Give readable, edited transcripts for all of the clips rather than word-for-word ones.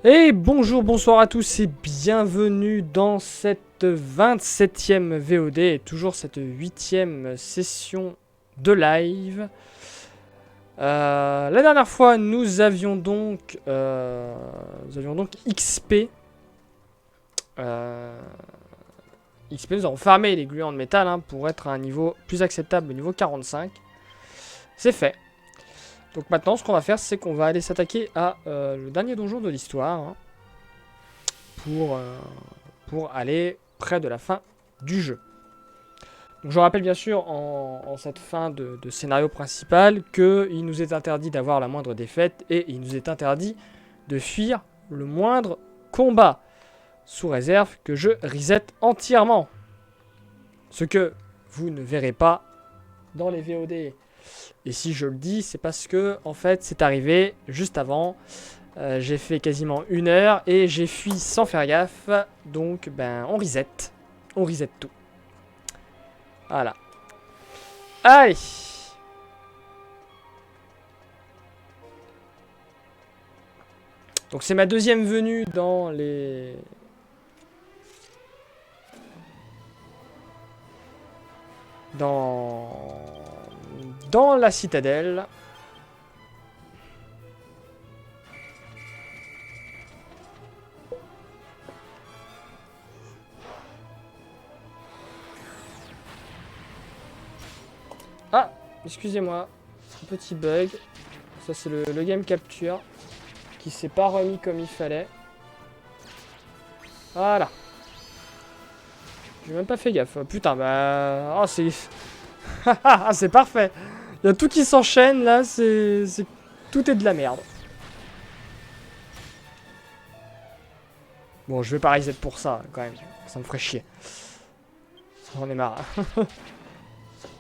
Et bonjour, bonsoir à tous et bienvenue dans cette 27e VOD et toujours cette 8e session de live. La dernière fois, nous avions donc XP. XP, nous avons farmé les gluants de métal pour être à un niveau plus acceptable, au niveau 45. C'est fait. Donc maintenant, ce qu'on va faire, c'est qu'on va aller s'attaquer à le dernier donjon de l'histoire. Pour aller près de la fin du jeu. Donc je rappelle bien sûr en cette fin de scénario principal qu'il nous est interdit d'avoir la moindre défaite et il nous est interdit de fuir le moindre combat, sous réserve que je reset entièrement. Ce que vous ne verrez pas dans les VOD. Et si je le dis, c'est parce que en fait c'est arrivé juste avant. J'ai fait quasiment 1 heure et j'ai fui sans faire gaffe. Donc, ben, on reset. On reset tout. Voilà. Allez. Donc, c'est ma deuxième venue dans les... Dans la citadelle. Ah, excusez-moi. Un petit bug. Ça, c'est le game capture qui s'est pas remis comme il fallait. Voilà. J'ai même pas fait gaffe. Putain, bah... Oh, c'est... c'est parfait. Il y a tout qui s'enchaîne, là. Tout est de la merde. Bon, je vais pas reset pour ça, quand même. Ça me ferait chier. J'en ai marre.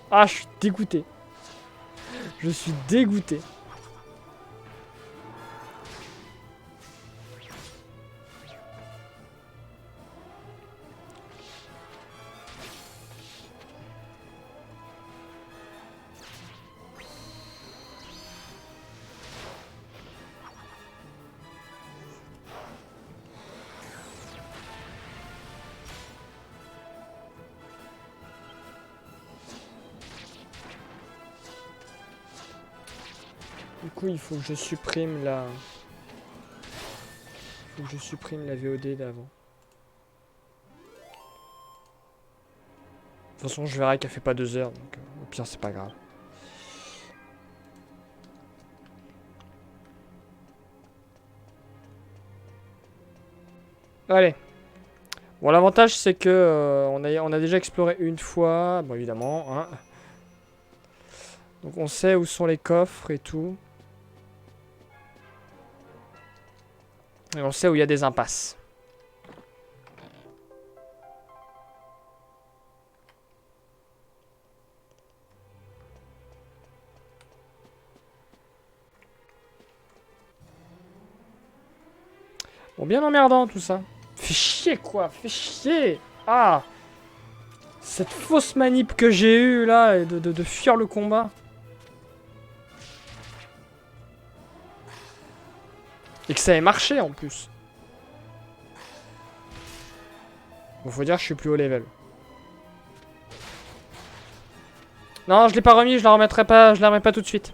Ah, je suis dégoûté. Je suis dégoûté. Du coup, il faut que je supprime la... Il faut que je supprime la VOD d'avant. De toute façon, je verrai qu'elle fait pas 2 heures, donc au pire, c'est pas grave. Allez. Bon, l'avantage, c'est que on a déjà exploré une fois, bon, évidemment, hein. Donc, on sait où sont les coffres et tout. Et on sait où il y a des impasses. Bon, bien emmerdant, tout ça. Fais chier, quoi. Fais chier. Ah. Cette fausse manip que j'ai eue, là, et de fuir le combat. Et que ça ait marché, en plus. Bon, faut dire que je suis plus haut level. Non, je l'ai pas remis, je la remettrai pas, je la remets pas tout de suite.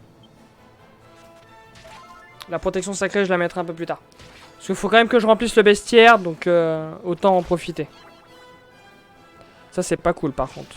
La protection sacrée, je la mettrai un peu plus tard. Parce qu'il faut quand même que je remplisse le bestiaire, donc autant en profiter. Ça, c'est pas cool, par contre.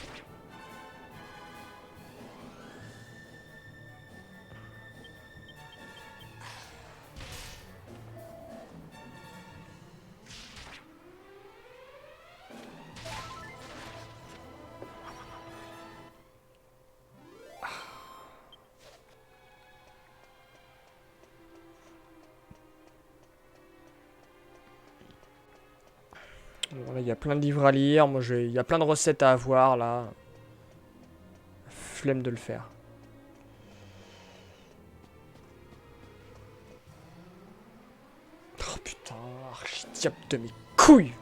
Bon, là, il y a plein de livres à lire. Moi, il y a plein de recettes à avoir, là. Flemme de le faire. Oh, putain, archidiable de mes couilles.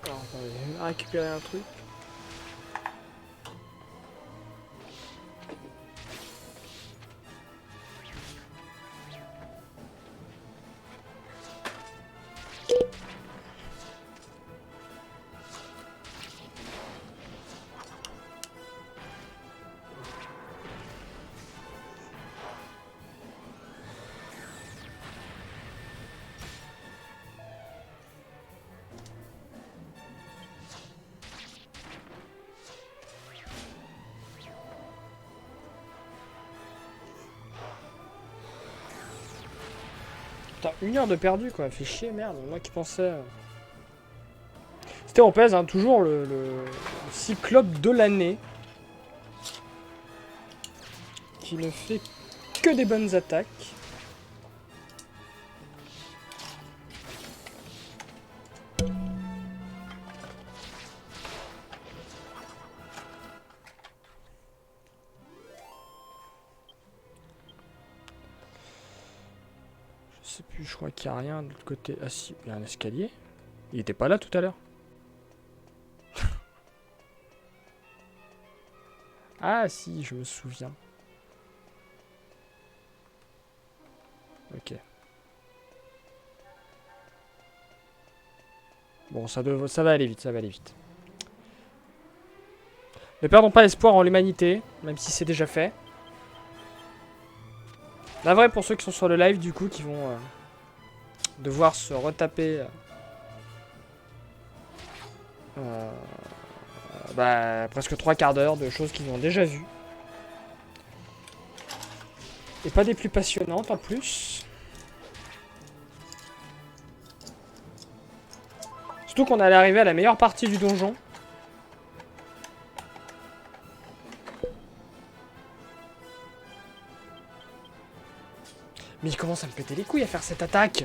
Alors, attendez, je vais récupérer un truc. Putain, 1 heure de perdu quoi, fait chier, merde, moi qui pensais... C'était on pèse, hein, toujours le cyclope de l'année. Qui ne fait que des bonnes attaques. Je sais plus, je crois qu'il n'y a rien de l'autre côté. Ah si, il y a un escalier. Il était pas là tout à l'heure. Ah si, je me souviens. Ok. Bon, ça va aller vite, ça va aller vite. Ne perdons pas espoir en l'humanité, même si c'est déjà fait. La vraie pour ceux qui sont sur le live, du coup, qui vont devoir se retaper bah, presque 3 quarts d'heure de choses qu'ils ont déjà vues. Et pas des plus passionnantes en plus. Surtout qu'on allait arriver à la meilleure partie du donjon. Mais il commence à me péter les couilles à faire cette attaque.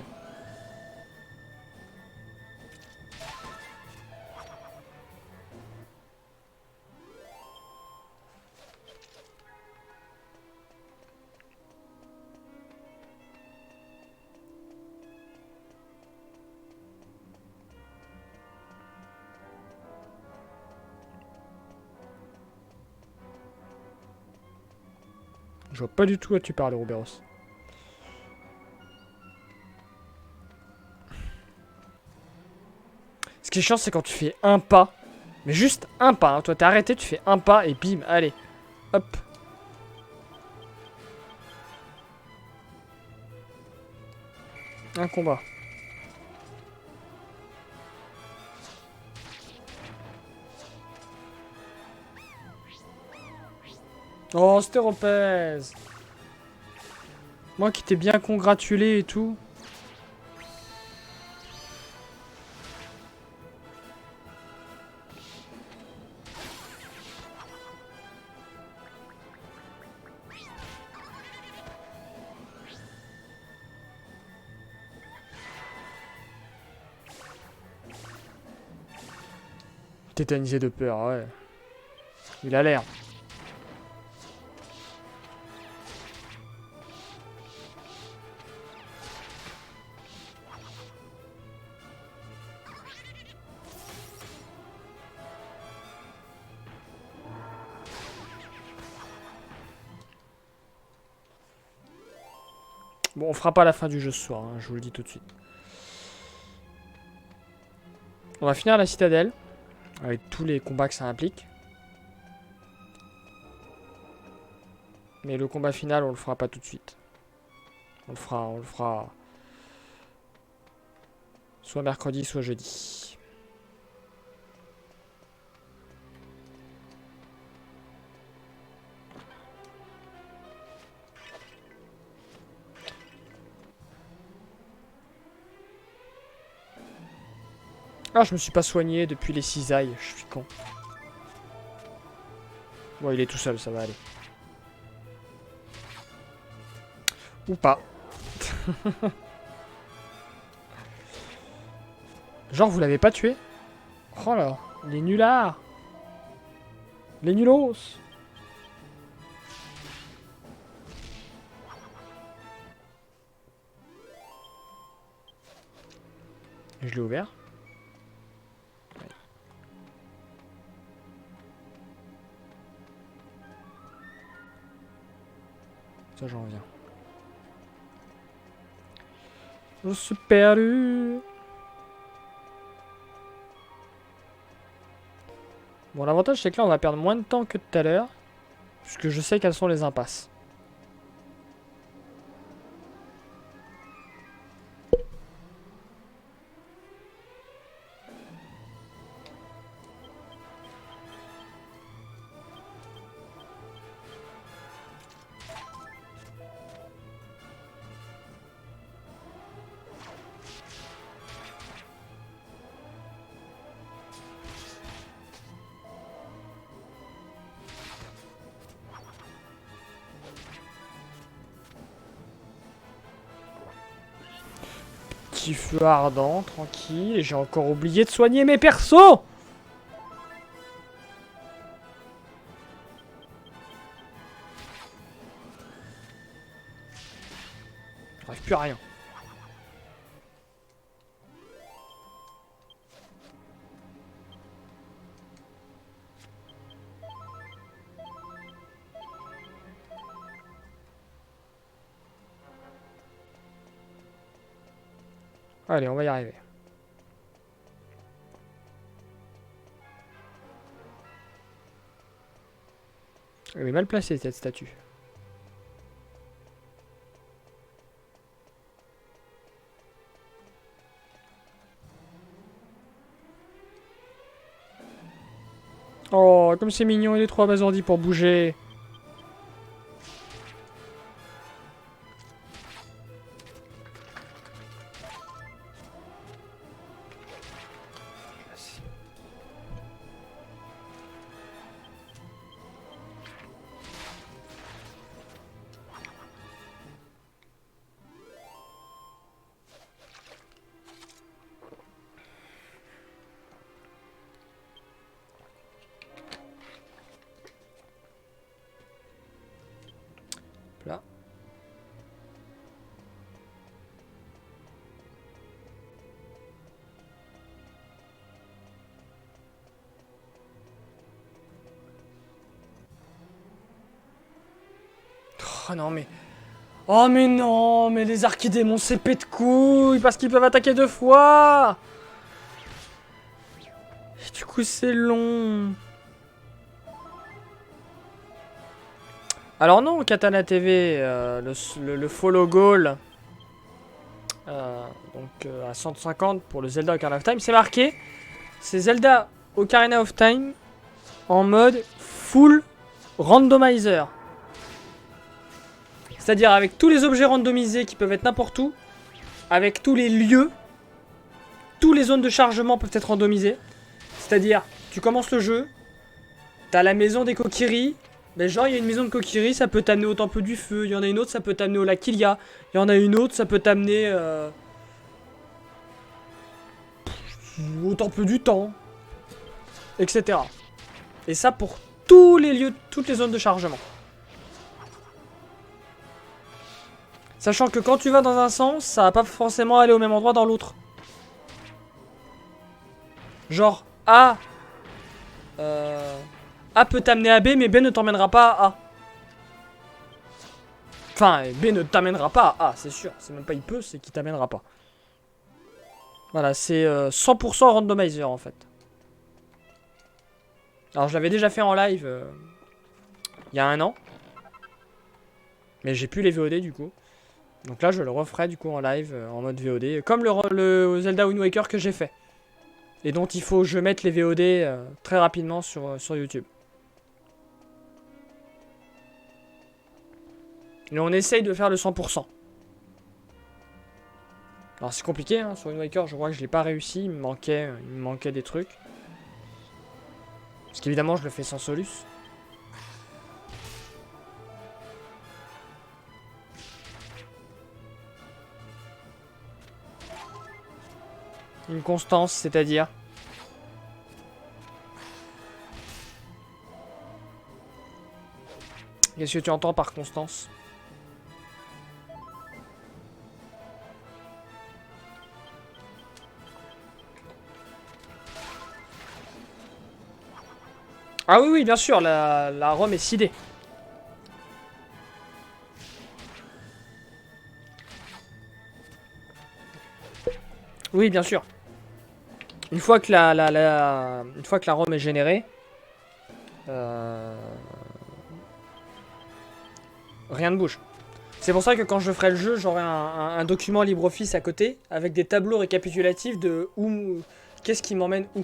Je vois pas du tout à tu parles, Roberos. Ce qui est chiant, c'est quand tu fais un pas. Mais juste un pas. Hein. Toi, t'es arrêté, tu fais un pas et bim, allez. Hop. Un combat. Oh, Stéropez. Moi qui t'ai bien congratulé et tout. Tétanisé de peur, ouais. Il a l'air. Bon, on fera pas la fin du jeu ce soir, hein, je vous le dis tout de suite. On va finir la citadelle, avec tous les combats que ça implique. Mais le combat final, on le fera pas tout de suite. On le fera soit mercredi, soit jeudi. Ah, je me suis pas soigné depuis les cisailles, je suis con. Bon, il est tout seul, ça va aller. Ou pas. Genre, vous l'avez pas tué? Oh là, les nullards. Les nulos. Je l'ai ouvert. Ça, j'en reviens. Je suis perdu. Bon, l'avantage, c'est que là, on va perdre moins de temps que tout à l'heure. Puisque je sais quelles sont les impasses. Petit feu ardent, tranquille. Et j'ai encore oublié de soigner mes persos. J'arrive plus à rien. Allez, on va y arriver. Elle est mal placée cette statue. Oh, comme c'est mignon, il est trop abasourdi pour bouger. Là. Oh non mais... Oh mais non, mais les archidémons c'est pète de couilles parce qu'ils peuvent attaquer 2 fois. Et du coup c'est long. Alors non, Katana TV, le follow goal, à 150 pour le Zelda Ocarina of Time, c'est marqué, c'est Zelda Ocarina of Time en mode full randomizer. C'est-à-dire avec tous les objets randomisés qui peuvent être n'importe où, avec tous les lieux, tous les zones de chargement peuvent être randomisées. C'est-à-dire, tu commences le jeu, t'as la maison des Kokiri. Mais genre, il y a une maison de Kokiri, ça peut t'amener au temple du feu. Il y en a une autre, ça peut t'amener au lac Hylia. Il y en a une autre, ça peut t'amener au temple du temps. Etc. Et ça pour tous les lieux, toutes les zones de chargement. Sachant que quand tu vas dans un sens, ça va pas forcément aller au même endroit dans l'autre. Genre, A peut t'amener à B, mais B ne t'emmènera pas à A. Enfin, B ne t'amènera pas à A, c'est sûr. C'est même pas il peut, c'est qu'il t'amènera pas. Voilà, c'est 100% randomizer en fait. Alors je l'avais déjà fait en live il y a 1 an. Mais j'ai plus les VOD du coup. Donc là je le referai du coup en live en mode VOD. Comme le Zelda Wind Waker que j'ai fait. Et dont il faut que je mette les VOD très rapidement sur YouTube. Et on essaye de faire le 100%. Alors c'est compliqué, hein, sur Wind Waker je crois que je l'ai pas réussi, il me manquait des trucs. Parce qu'évidemment je le fais sans Solus. Une constance, c'est-à-dire... Qu'est-ce que tu entends par constance ? Ah oui, oui, bien sûr, la Rome est sidée. Oui, bien sûr. Une fois que une fois que la ROM est générée, rien ne bouge. C'est pour ça que quand je ferai le jeu, j'aurai un document LibreOffice à côté avec des tableaux récapitulatifs de où, qu'est-ce qui m'emmène où.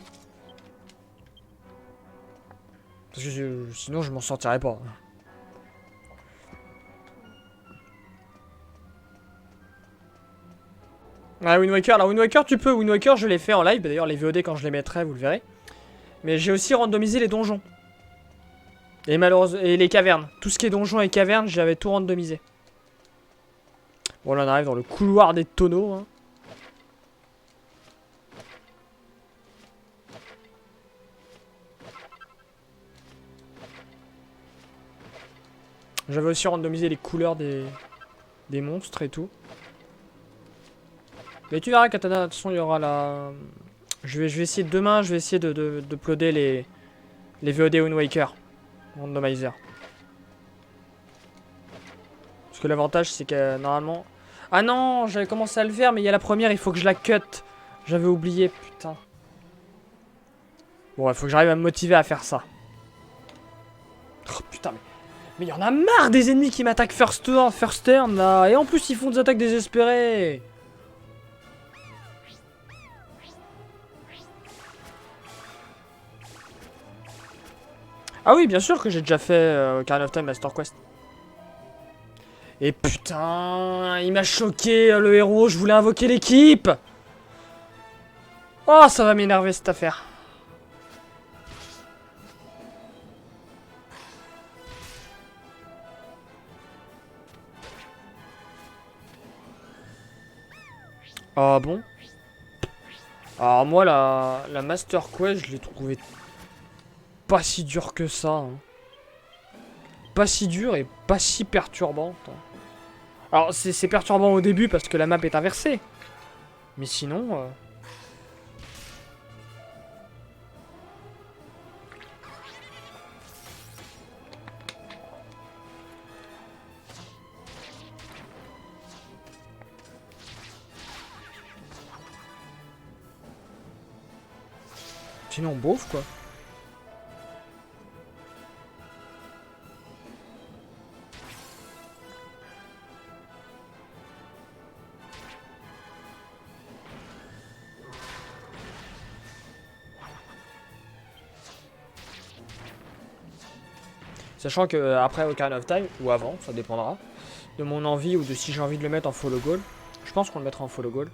Parce que sinon je m'en sortirai pas. Ah, Wind Waker, alors Wind Waker tu peux, Wind Waker je l'ai fait en live, d'ailleurs les VOD quand je les mettrai vous le verrez. Mais j'ai aussi randomisé les donjons. Et malheureusement, et les cavernes. Tout ce qui est donjons et cavernes, j'avais tout randomisé. Bon là on arrive dans le couloir des tonneaux. Hein. J'avais aussi randomisé les couleurs des monstres et tout. Mais tu verras, Katana, de toute façon, il y aura la... Je vais essayer demain, je vais essayer de uploader les VOD Wind Waker. Randomizer. Parce que l'avantage, c'est que normalement... Ah non, j'avais commencé à le faire, mais il y a la première, il faut que je la cut. J'avais oublié, putain. Bon, il faut que j'arrive à me motiver à faire ça. Oh putain, mais il y en a marre des ennemis qui m'attaquent first turn, là. Et en plus, ils font des attaques désespérées. Ah oui, bien sûr que j'ai déjà fait Ocarina of Time Master Quest. Et putain, il m'a choqué le héros, je voulais invoquer l'équipe. Oh, ça va m'énerver cette affaire. Ah bon? Alors moi, la Master Quest, je l'ai trouvé pas si dure que ça. Hein. Pas si dure et pas si perturbante. Hein. Alors c'est perturbant au début parce que la map est inversée. Mais sinon... Sinon, beauf quoi. Sachant que après Ocarina of Time, ou avant, ça dépendra, de mon envie ou de si j'ai envie de le mettre en follow goal. Je pense qu'on le mettra en follow goal.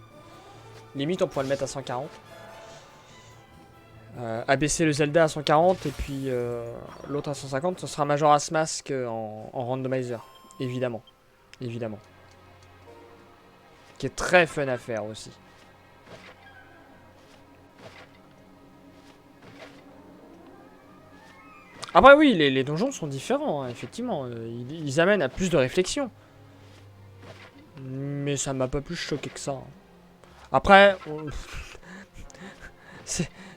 Limite, on pourrait le mettre à 140. Abaisser le Zelda à 140 et puis l'autre à 150, ce sera Majora's Mask en randomizer. Évidemment. Évidemment. Qui est très fun à faire aussi. Après oui, les donjons sont différents, hein, effectivement. Ils amènent à plus de réflexion. Mais ça m'a pas plus choqué que ça. Hein. Après,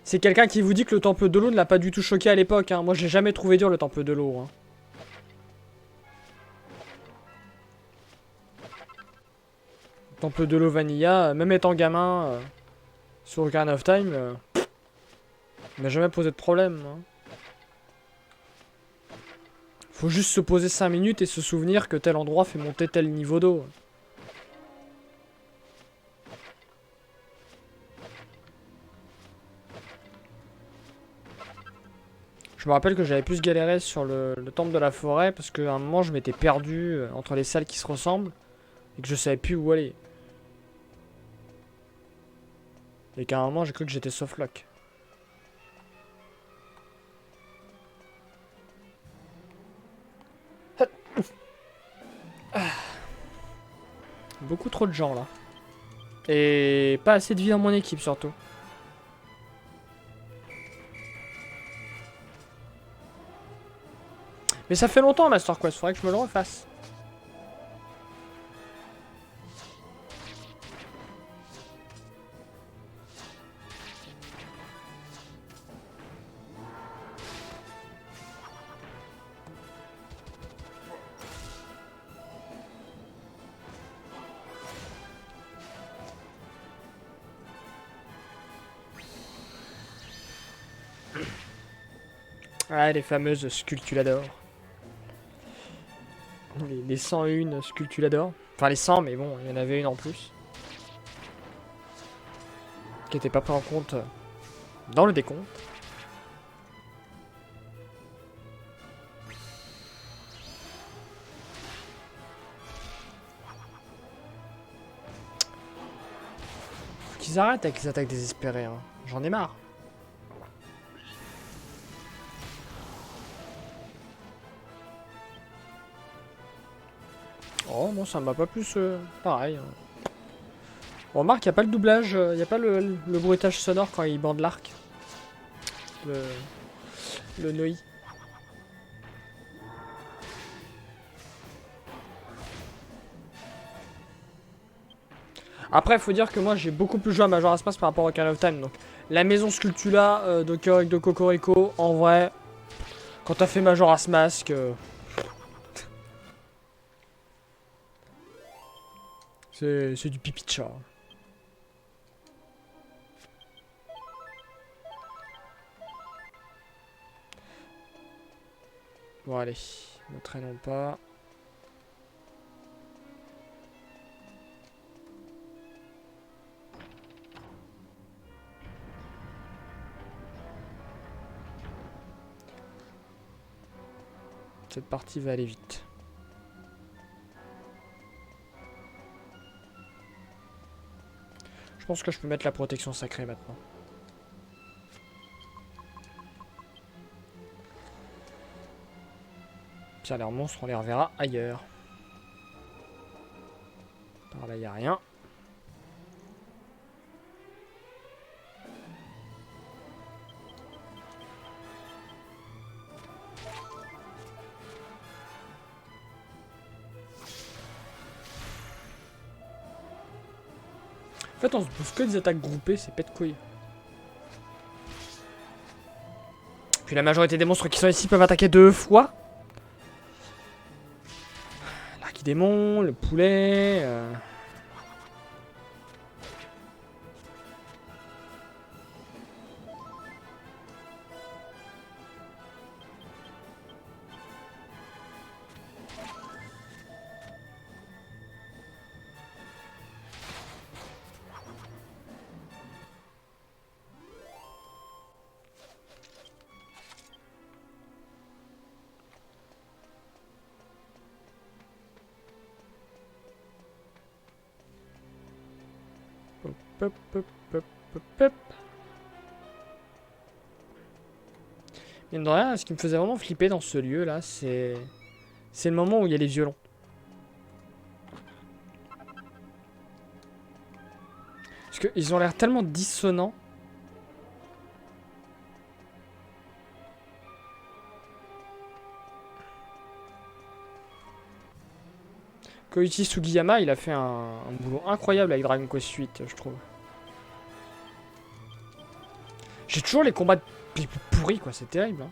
c'est quelqu'un qui vous dit que le temple de l'eau ne l'a pas du tout choqué à l'époque. Hein. Moi, j'ai jamais trouvé dur le temple de l'eau. Hein. Temple de l'eau Vanilla, même étant gamin, sur Ocarina of Time, il m'a jamais posé de problème. Hein. Faut juste se poser 5 minutes et se souvenir que tel endroit fait monter tel niveau d'eau. Je me rappelle que j'avais plus galéré sur le temple de la forêt parce qu'à un moment je m'étais perdu entre les salles qui se ressemblent et que je savais plus où aller. Et qu'à un moment j'ai cru que j'étais softlock. Beaucoup trop de gens là. Et pas assez de vie dans mon équipe surtout. Mais ça fait longtemps Master Quest, faudrait que je me le refasse. Ah, les fameuses sculptuladors. Les 101 sculptuladors. Enfin, les 100, mais bon, il y en avait une en plus. Qui n'était pas pris en compte dans le décompte. Faut qu'ils arrêtent avec les attaques désespérées, hein. J'en ai marre. Oh, non, ça m'a pas plus pareil, hein. On remarque qu'il n'y a pas le doublage, il n'y a pas le bruitage sonore quand il bande l'arc. Le Noi. Après, faut dire que moi j'ai beaucoup plus joué à Majora's Mask par rapport à Ocarina of Time. Donc, la maison Sculptula de Cocorico, en vrai, quand t'as fait Majora's Mask, c'est du pipi de chat. Bon, allez, ne traînons pas. Cette partie va aller vite. Je pense que je peux mettre la protection sacrée maintenant. Tiens, les monstres, on les reverra ailleurs. Par là, il n'y a rien. En fait, on se bouffe que des attaques groupées, c'est pète couilles. Puis la majorité des monstres qui sont ici peuvent attaquer 2 fois. L'archidémon, le poulet. Hop, hop, hop, hop, hop. Mine de rien, ce qui me faisait vraiment flipper dans ce lieu là, c'est le moment où il y a les violons. Parce qu'ils ont l'air tellement dissonants. Koichi Sugiyama, il a fait un boulot incroyable avec Dragon Quest 8, je trouve. J'ai toujours les combats les plus pourris, quoi, c'est terrible. Hein.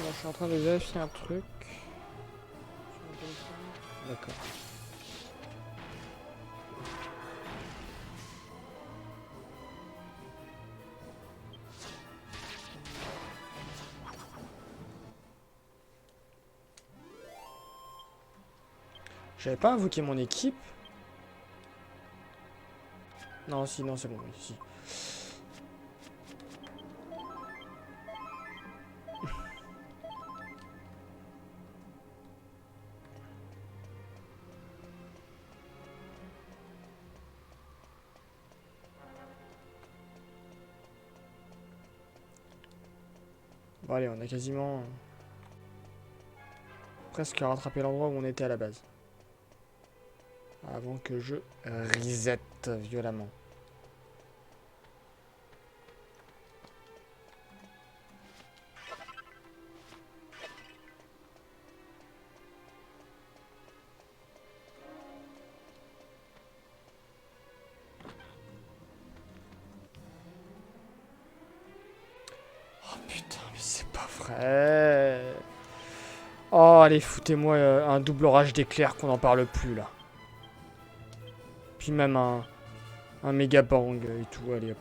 Bon, je suis en train de vérifier un truc. D'accord. J'avais pas invoqué mon équipe. Non, si, non, c'est bon, si. Bon allez, on a quasiment presque rattrapé l'endroit où on était à la base. Avant que je reset violemment. Oh putain, mais c'est pas vrai. Oh allez, foutez-moi un double orage d'éclairs qu'on n'en parle plus là. Puis même un méga bang et tout, allez hop.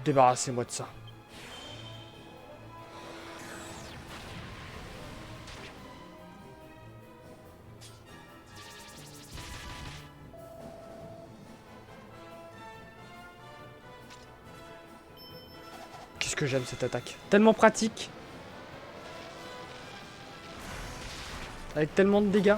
Débarrassez-moi de ça. Qu'est-ce que j'aime cette attaque. Tellement pratique. Avec tellement de dégâts.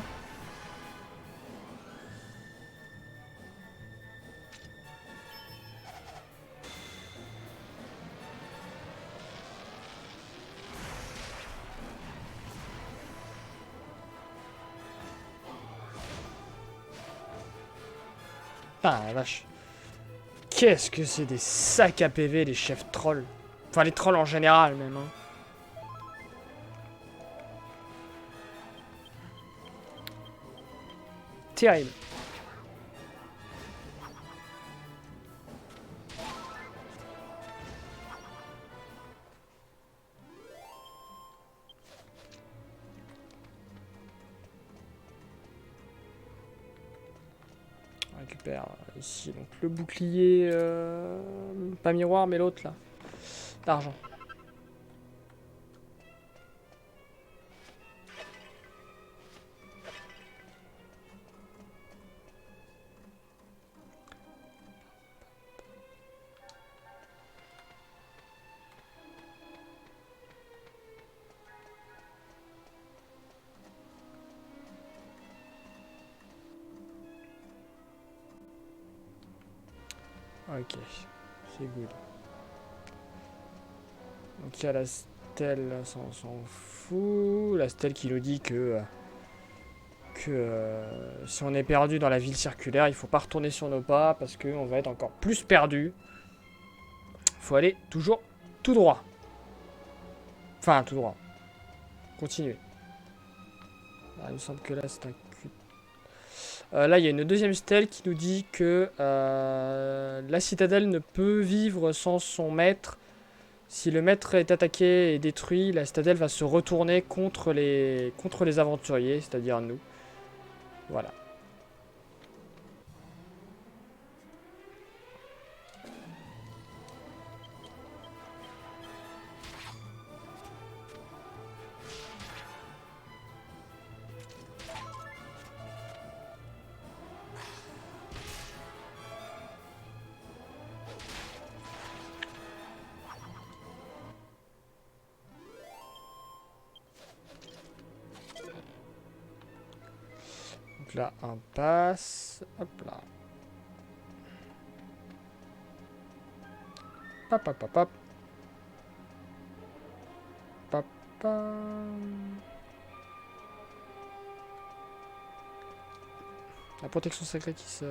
Ah la vache. Qu'est-ce que c'est des sacs à PV les chefs trolls. Enfin les trolls en général même. Hein. Terrible. On récupère ici donc le bouclier. Pas miroir mais l'autre là. D'argent. Ok, c'est good. Donc il y a la stèle, ça on s'en fout. La stèle qui nous dit que si on est perdu dans la ville circulaire, il faut pas retourner sur nos pas parce qu'on va être encore plus perdu. Il faut aller toujours tout droit. Enfin, tout droit. Continuer. Ah, il me semble que là c'est un cul. Là, il y a une deuxième stèle qui nous dit que la citadelle ne peut vivre sans son maître. Si le maître est attaqué et détruit, la citadelle va se retourner contre les aventuriers, c'est-à-dire nous. Voilà. Donc là, un passe. Hop là. Pop, pop, pop, pop. Pop, pop. La protection sacrée qui se...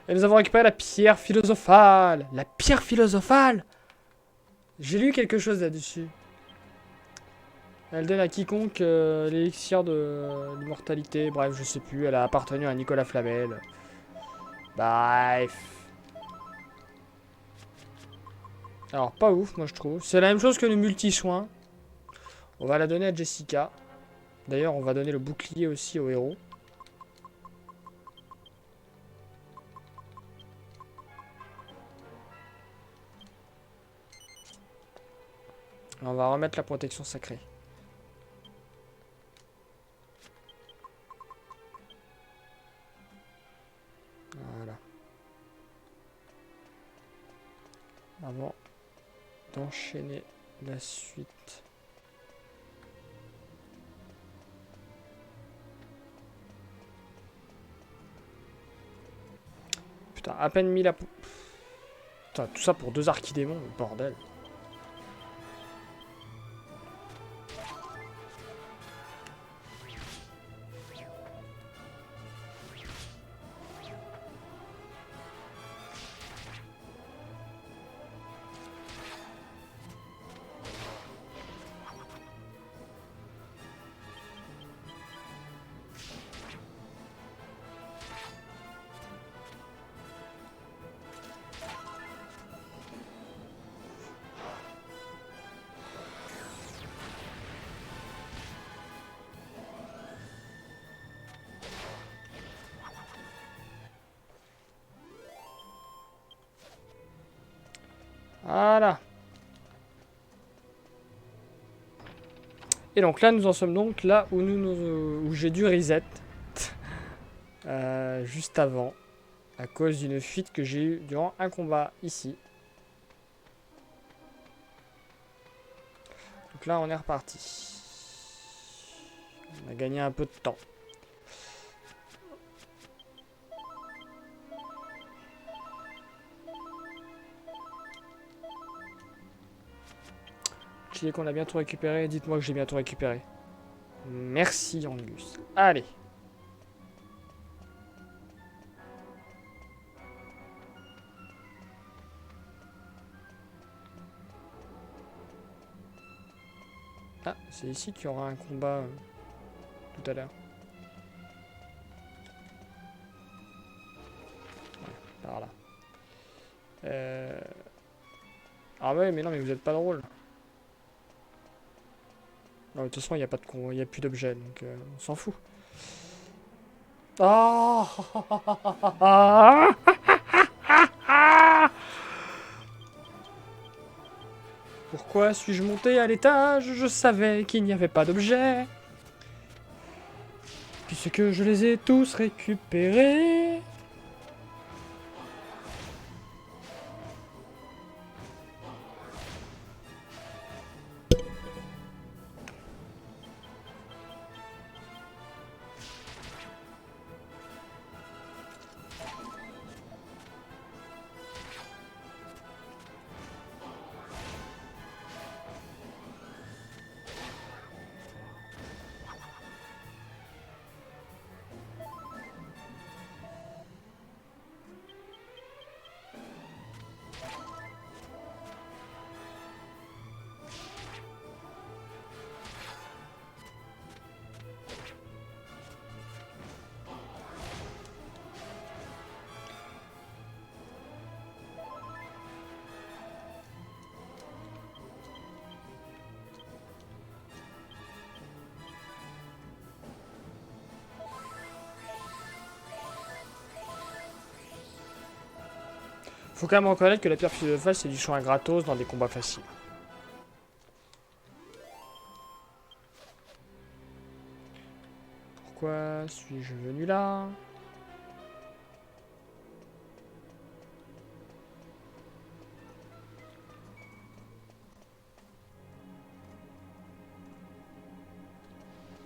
Et nous avons récupéré la pierre philosophale. La pierre philosophale. J'ai lu quelque chose là-dessus. Elle donne à quiconque l'élixir de l'immortalité. Bref, je sais plus. Elle a appartenu à Nicolas Flamel. Bref. Alors, pas ouf, moi je trouve. C'est la même chose que le multi-soin. On va la donner à Jessica. D'ailleurs, on va donner le bouclier aussi au héros. On va remettre la protection sacrée. Voilà. Avant d'enchaîner la suite. Putain, à peine mis la... Putain, tout ça pour 2 archidémons, bordel. Voilà. Et donc là, nous en sommes donc là où, où j'ai dû reset. Juste avant. À cause d'une fuite que j'ai eue durant un combat ici. Donc là, on est reparti. On a gagné un peu de temps. Je dis qu'on a bien tout récupéré. Dites-moi que j'ai bien tout récupéré. Merci, Angus. Allez. Ah, c'est ici qu'il y aura un combat tout à l'heure. Ouais, par là. Ah ouais, mais non, mais vous êtes pas drôle. Non, de toute façon, il n'y a pas de il y a plus d'objets, donc on s'en fout. Oh. Pourquoi suis-je monté à l'étage? Je savais qu'il n'y avait pas d'objets. Puisque je les ai tous récupérés. Faut quand même reconnaître que la pierre philosophale, c'est du soin gratos dans des combats faciles. Pourquoi suis-je venu là?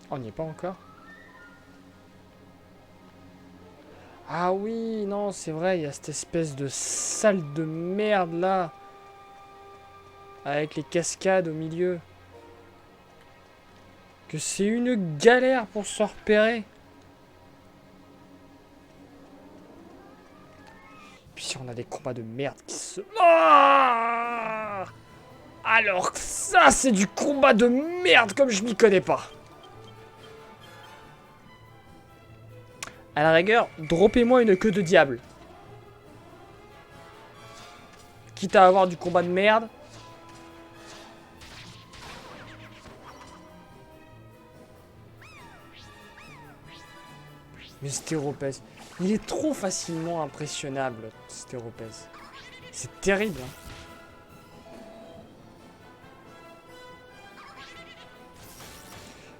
On n'y est pas encore. Ah oui, non, c'est vrai, il y a cette espèce de salle de merde là. Avec les cascades au milieu. Que c'est une galère pour se repérer. Puis si on a des combats de merde qui se... Ah, alors que ça, c'est du combat de merde comme je m'y connais pas. À la rigueur, droppez-moi une queue de diable. Quitte à avoir du combat de merde. Mais Stéropez, il est trop facilement impressionnable, Stéropez. C'est terrible, hein.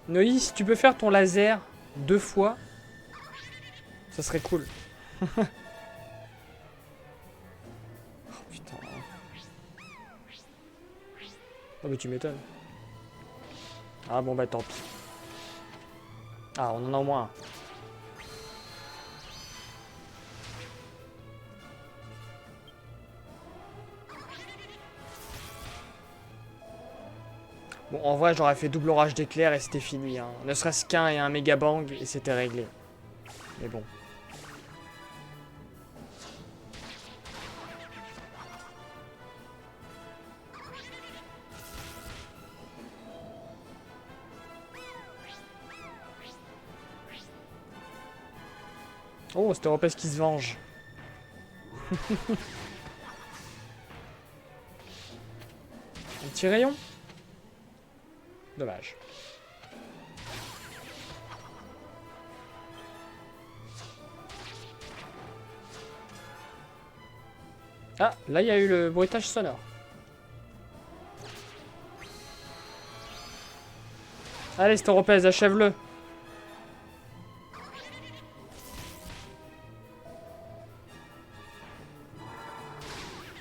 Noïs, si tu peux faire ton laser 2 fois, ça serait cool. Oh putain. Oh mais tu m'étonnes. Ah bon bah tant pis. Ah on en a au moins un. Bon en vrai j'aurais fait double orage d'éclairs et c'était fini. Hein. Ne serait-ce qu'un et un méga bang et c'était réglé. Mais bon. Oh, c'était Europès qui se venge. Un petit rayon. Dommage. Ah, là il y a eu le bruitage sonore. Allez, Staropez, achève-le.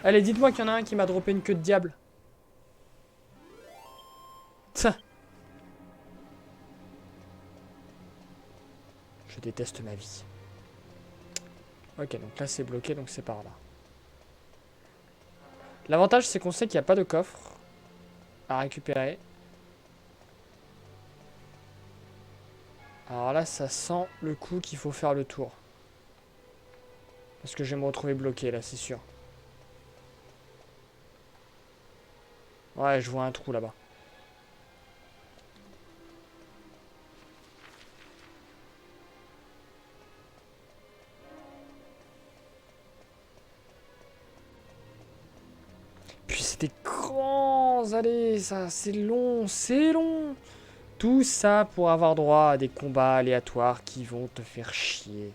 Allez, dites-moi qu'il y en a un qui m'a droppé une queue de diable. Tiens. Je déteste ma vie. Ok, donc là c'est bloqué, donc c'est par là. L'avantage c'est qu'on sait qu'il n'y a pas de coffre à récupérer. Alors là ça sent le coup qu'il faut faire le tour. Parce que je vais me retrouver bloqué là, c'est sûr. Ouais, je vois un trou là-bas. Puis c'est des grands allées, ça, c'est long, c'est long. Tout ça pour avoir droit à des combats aléatoires qui vont te faire chier.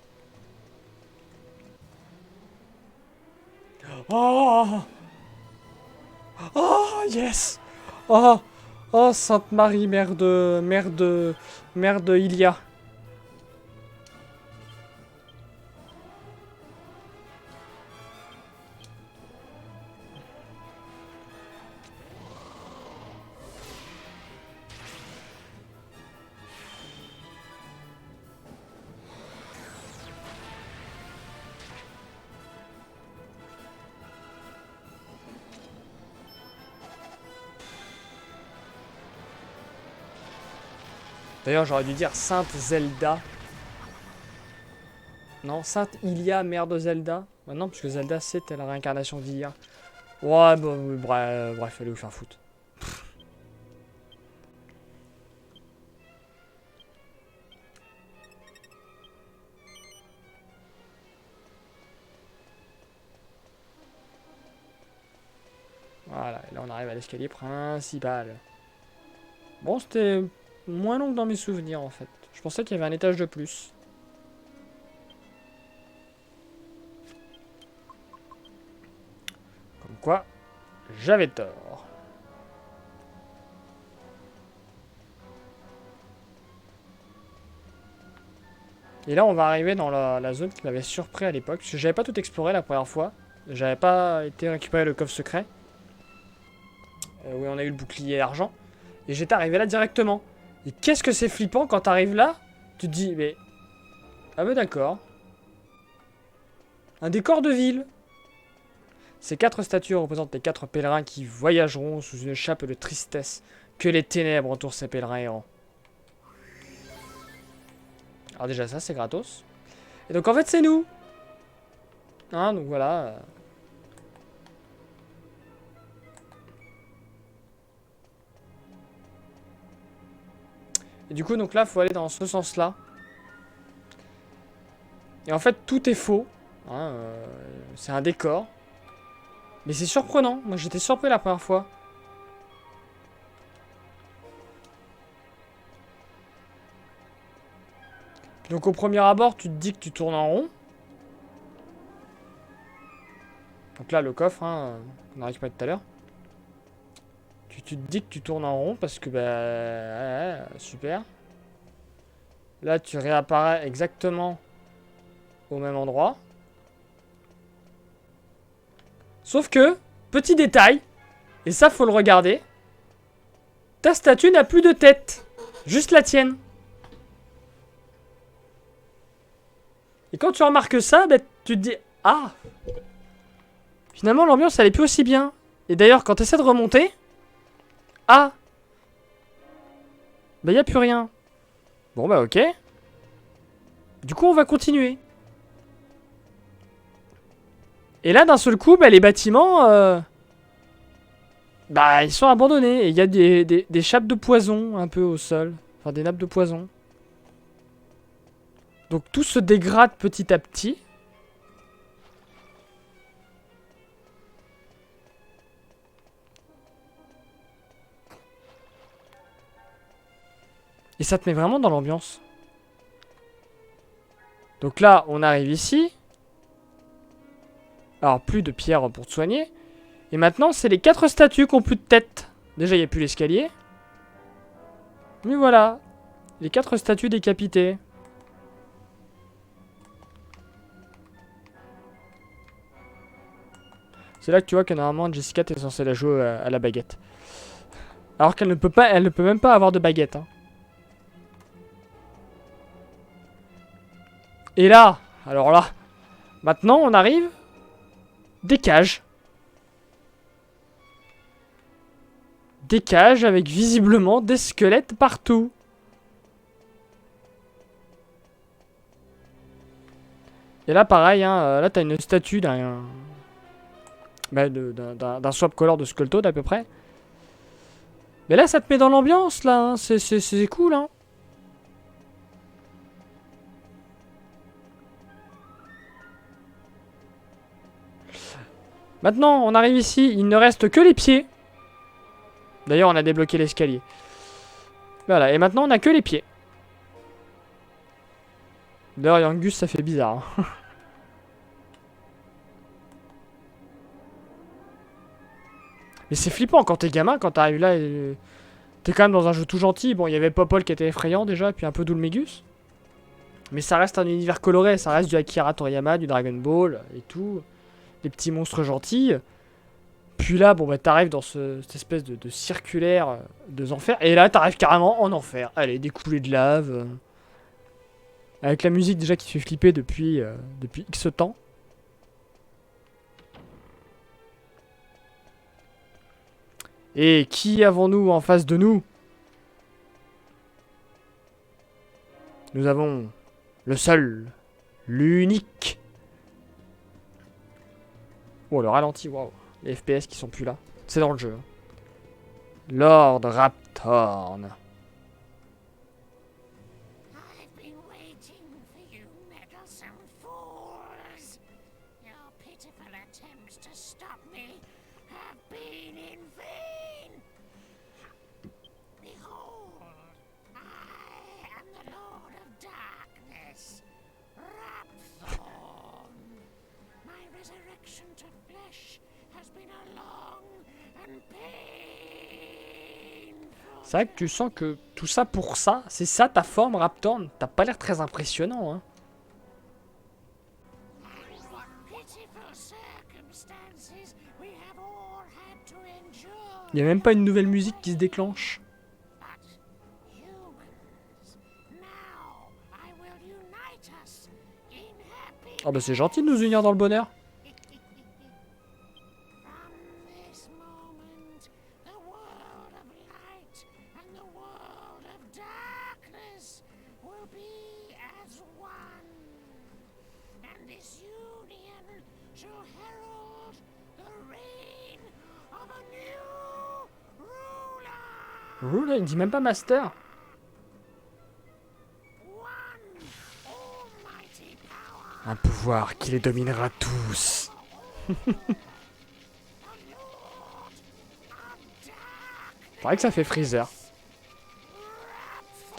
Oh! Oh, yes! Oh! Oh, Sainte Marie, mère de Ilia. D'ailleurs, j'aurais dû dire Sainte Zelda. Non, Sainte Ilia, mère de Zelda. Bah non, parce que Zelda, c'était la réincarnation d'Ilia. Ouais, bon, bref, allez vous faire foutre. Voilà, et là on arrive à l'escalier principal. Bon, c'était moins long que dans mes souvenirs en fait. Je pensais qu'il y avait un étage de plus. Comme quoi, j'avais tort. Et là, on va arriver dans la zone qui m'avait surpris à l'époque. Parce que j'avais pas tout exploré la première fois. J'avais pas été récupérer le coffre secret. Où on a eu le bouclier argent. Et j'étais arrivé là directement. Et qu'est-ce que c'est flippant quand t'arrives là? Tu te dis, mais... Ah ouais, d'accord. Un décor de ville. Ces 4 statues représentent les 4 pèlerins qui voyageront sous une chape de tristesse. Que les ténèbres entourent ces pèlerins errants. Alors déjà ça, c'est gratos. Et donc en fait, c'est nous. Hein, donc voilà. Et du coup, donc là, faut aller dans ce sens-là. Et en fait, tout est faux. Hein, c'est un décor. Mais c'est surprenant. Moi, j'étais surpris la première fois. Donc au premier abord, tu te dis que tu tournes en rond. Donc là, le coffre, hein, qu'on a récupéré tout à l'heure. Tu te dis que tu tournes en rond parce que, bah, ouais, super. Là, tu réapparais exactement au même endroit. Sauf que, petit détail, et ça, faut le regarder, ta statue n'a plus de tête. Juste la tienne. Et quand tu remarques ça, bah, tu te dis, ah, finalement, l'ambiance, elle est plus aussi bien. Et d'ailleurs, quand tu essaies de remonter, ah, bah, y a plus rien. Bon, bah, ok. Du coup, on va continuer. Et là, d'un seul coup, bah, les bâtiments, bah, ils sont abandonnés. Et il y a des chapes de poison un peu au sol. Enfin, des nappes de poison. Donc, tout se dégrade petit à petit. Et ça te met vraiment dans l'ambiance. Donc là, on arrive ici. Alors, plus de pierres pour te soigner. Et maintenant, c'est les 4 statues qui ont plus de tête. Déjà, il n'y a plus l'escalier. Mais voilà. Les 4 statues décapitées. C'est là que tu vois que normalement Jessica t'es censée la jouer à la baguette. Alors qu'elle ne peut pas, elle ne peut même pas avoir de baguette. Hein. Et là, alors là, maintenant on arrive des cages. Des cages avec visiblement des squelettes partout. Et là pareil, hein, là t'as une statue d'un swap color de Skulltoad à peu près. Mais là ça te met dans l'ambiance là, hein. C'est cool hein. Maintenant on arrive ici, il ne reste que les pieds. D'ailleurs on a débloqué l'escalier. Voilà, et maintenant on a que les pieds. D'ailleurs Yangus ça fait bizarre. Hein. Mais c'est flippant quand t'es gamin, quand t'arrives là et... T'es quand même dans un jeu tout gentil. Bon, il y avait Popol qui était effrayant déjà, puis un peu Doulmegus. Mais ça reste un univers coloré, ça reste du Akira Toriyama, du Dragon Ball et tout. Des petits monstres gentils. Puis là, bon bah t'arrives dans cette espèce de circulaire de enfer. Et là, t'arrives carrément en enfer. Allez, des coulées de lave. Avec la musique déjà qui te fait flipper depuis X temps. Et qui avons-nous en face de nous? Nous avons le seul, l'unique. Oh, le ralenti, waouh. Les FPS qui sont plus là. C'est dans le jeu. Hein. Lord Raptorn. C'est vrai que tu sens que tout ça pour ça, c'est ça ta forme Raptorn. T'as pas l'air très impressionnant, hein. Il y a même pas une nouvelle musique qui se déclenche. Oh bah c'est gentil de nous unir dans le bonheur. Ruler, il dit même pas master. Un pouvoir qui les dominera tous. C'est vrai que ça fait Freezer.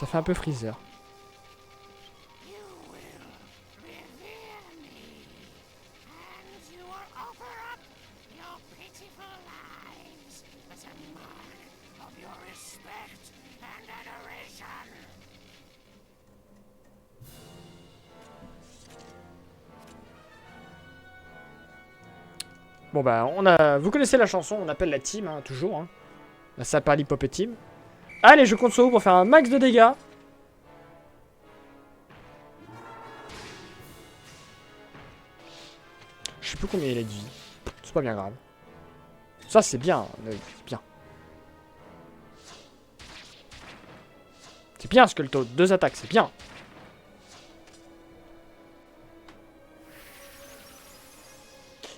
Ça fait un peu Freezer. Bon bah on a, vous connaissez la chanson, on appelle la team hein, toujours. Hein. La Sapali Popet Team. Allez, je compte sur vous pour faire un max de dégâts. Je sais plus combien il a de vie. C'est pas bien grave. Ça c'est bien, c'est bien. C'est bien Skulltoad, 2 attaques, c'est bien.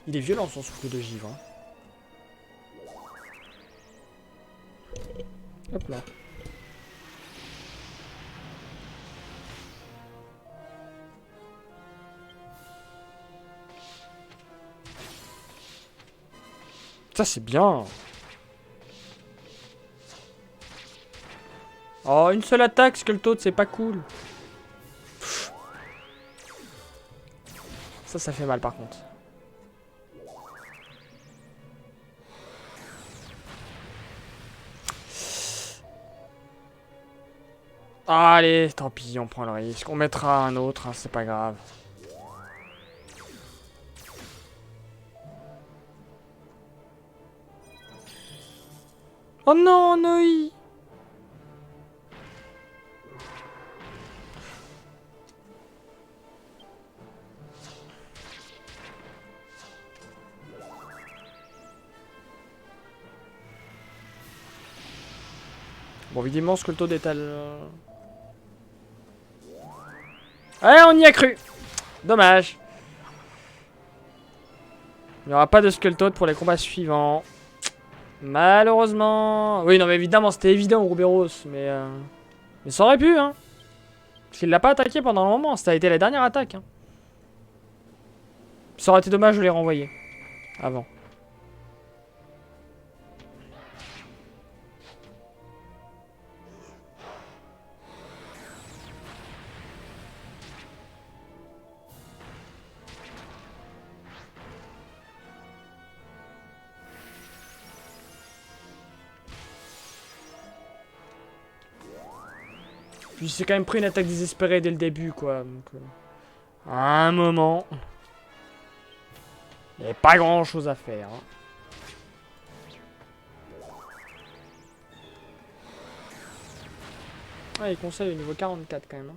Il est violent son souffle de givre. Hein. Hop là. Ça c'est bien. Oh, une seule attaque, Skulltoad, c'est pas cool. Ça fait mal par contre. Ah, allez, tant pis, on prend le risque. On mettra un autre, hein, c'est pas grave. Oh non, Noi! Bon, évidemment, Skulto détale. Ouais, on y a cru! Dommage. Il n'y aura pas de Skulltoad pour les combats suivants. Malheureusement. Oui, non, mais évidemment, c'était évident, Rouberos. Mais ça aurait pu, hein. Parce qu'il l'a pas attaqué pendant un moment. Ça a été la dernière attaque. Hein. Ça aurait été dommage de les renvoyer. Avant. Puis c'est quand même pris une attaque désespérée dès le début, quoi. Donc, à un moment, il n'y avait pas grand chose à faire. Hein. Ah, il conseille au niveau 44 quand même. Hein.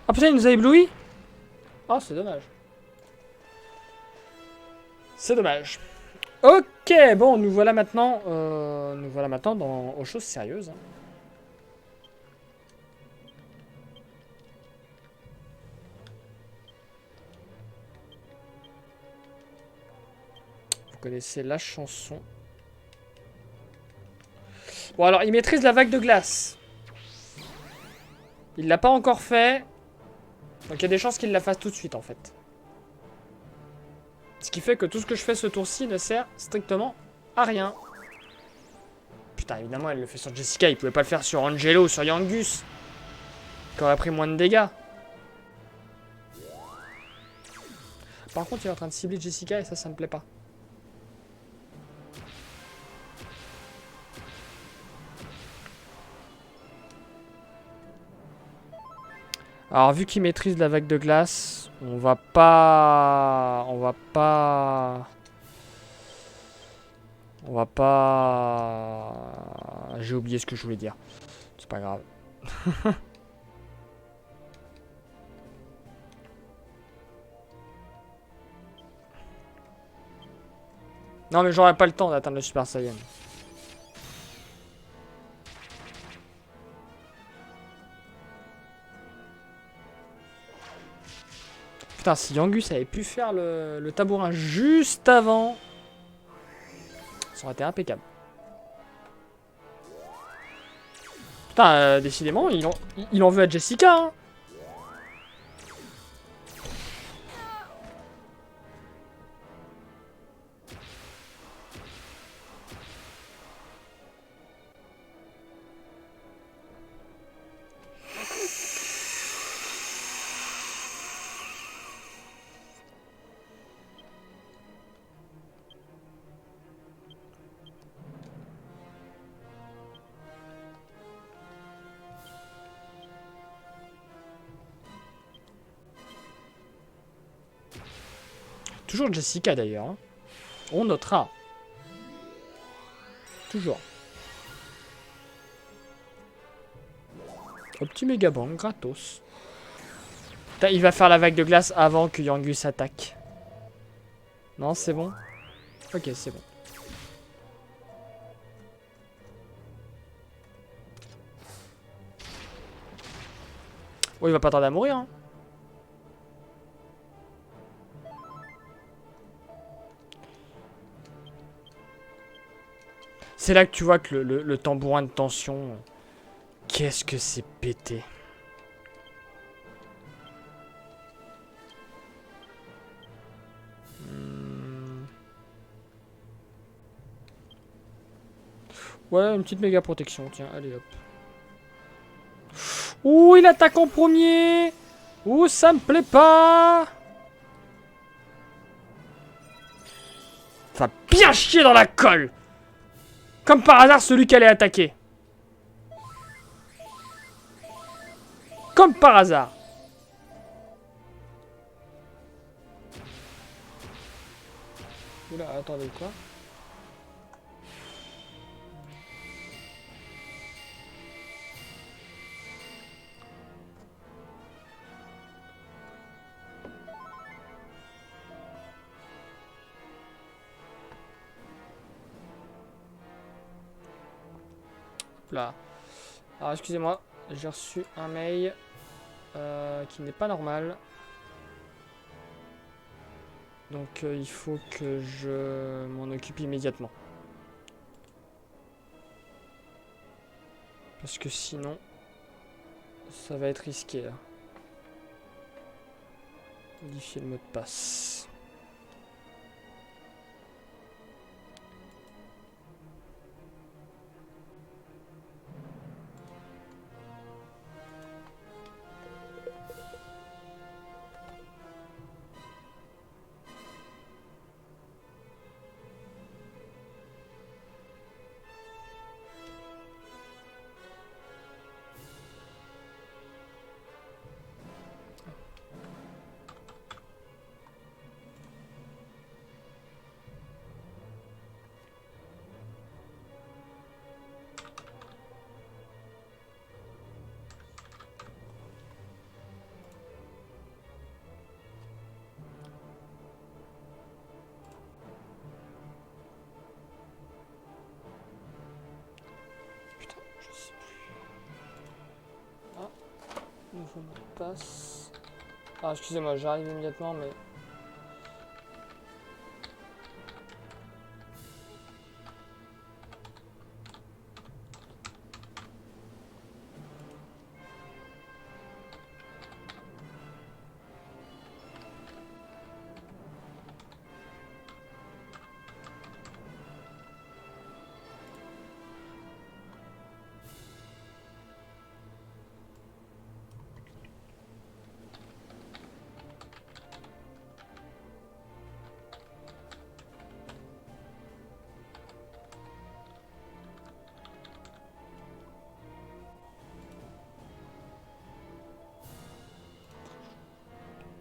Ah putain, il nous a ébloui. Oh, c'est dommage. C'est dommage. Ok, bon, nous voilà maintenant aux choses sérieuses. Hein. Vous connaissez la chanson. Bon, alors, il maîtrise la vague de glace. Il l'a pas encore fait. Donc, il y a des chances qu'il la fasse tout de suite, en fait. Ce qui fait que tout ce que je fais ce tour-ci ne sert strictement à rien. Putain, évidemment, elle le fait sur Jessica. Il pouvait pas le faire sur Angelo ou sur Yangus. Qui aurait pris moins de dégâts. Par contre, il est en train de cibler Jessica et ça me plaît pas. Alors, vu qu'il maîtrise la vague de glace, on va pas... J'ai oublié ce que je voulais dire. C'est pas grave. Non, mais j'aurais pas le temps d'atteindre le Super Saiyan. Putain, si Yangus avait pu faire le tabourin juste avant, ça aurait été impeccable. Putain, décidément, il en veut à Jessica. Hein. Toujours Jessica d'ailleurs. Hein. On notera. Toujours. Au petit Megabang, gratos. Putain, il va faire la vague de glace avant que Yangus attaque. Non, c'est bon. Ok, c'est bon. Oh, il va pas tarder à mourir. Hein. C'est là que tu vois que le tambourin de tension... Qu'est-ce que c'est pété. Ouais, une petite méga protection, tiens, allez hop. Ouh, il attaque en premier. Ouh, ça me plaît pas. Ça va bien chier dans la colle. Comme par hasard, celui qui allait attaquer. Comme par hasard. Oula, attendez, quoi? Là. Alors excusez-moi, j'ai reçu un mail qui n'est pas normal. Donc il faut que je m'en occupe immédiatement. Parce que sinon, ça va être risqué là. Modifier le mot de passe. Putain, je sais plus. Ah, nouveau mot de passe. Ah, excusez-moi, j'arrive immédiatement, mais...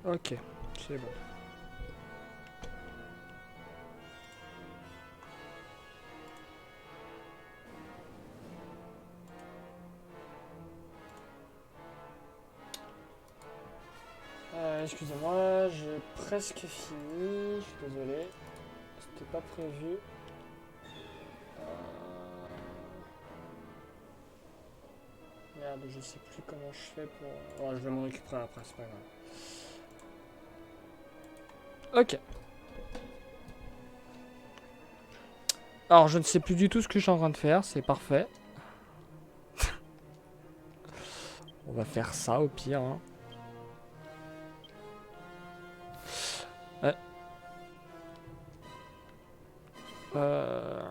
Ok, c'est bon. Excusez-moi, j'ai presque fini, je suis désolé. C'était pas prévu. Merde, je sais plus comment je fais pour... Oh, je vais m'en récupérer après, c'est pas grave. Ok. Alors, je ne sais plus du tout ce que je suis en train de faire, c'est parfait. On va faire ça au pire. Hein. Euh...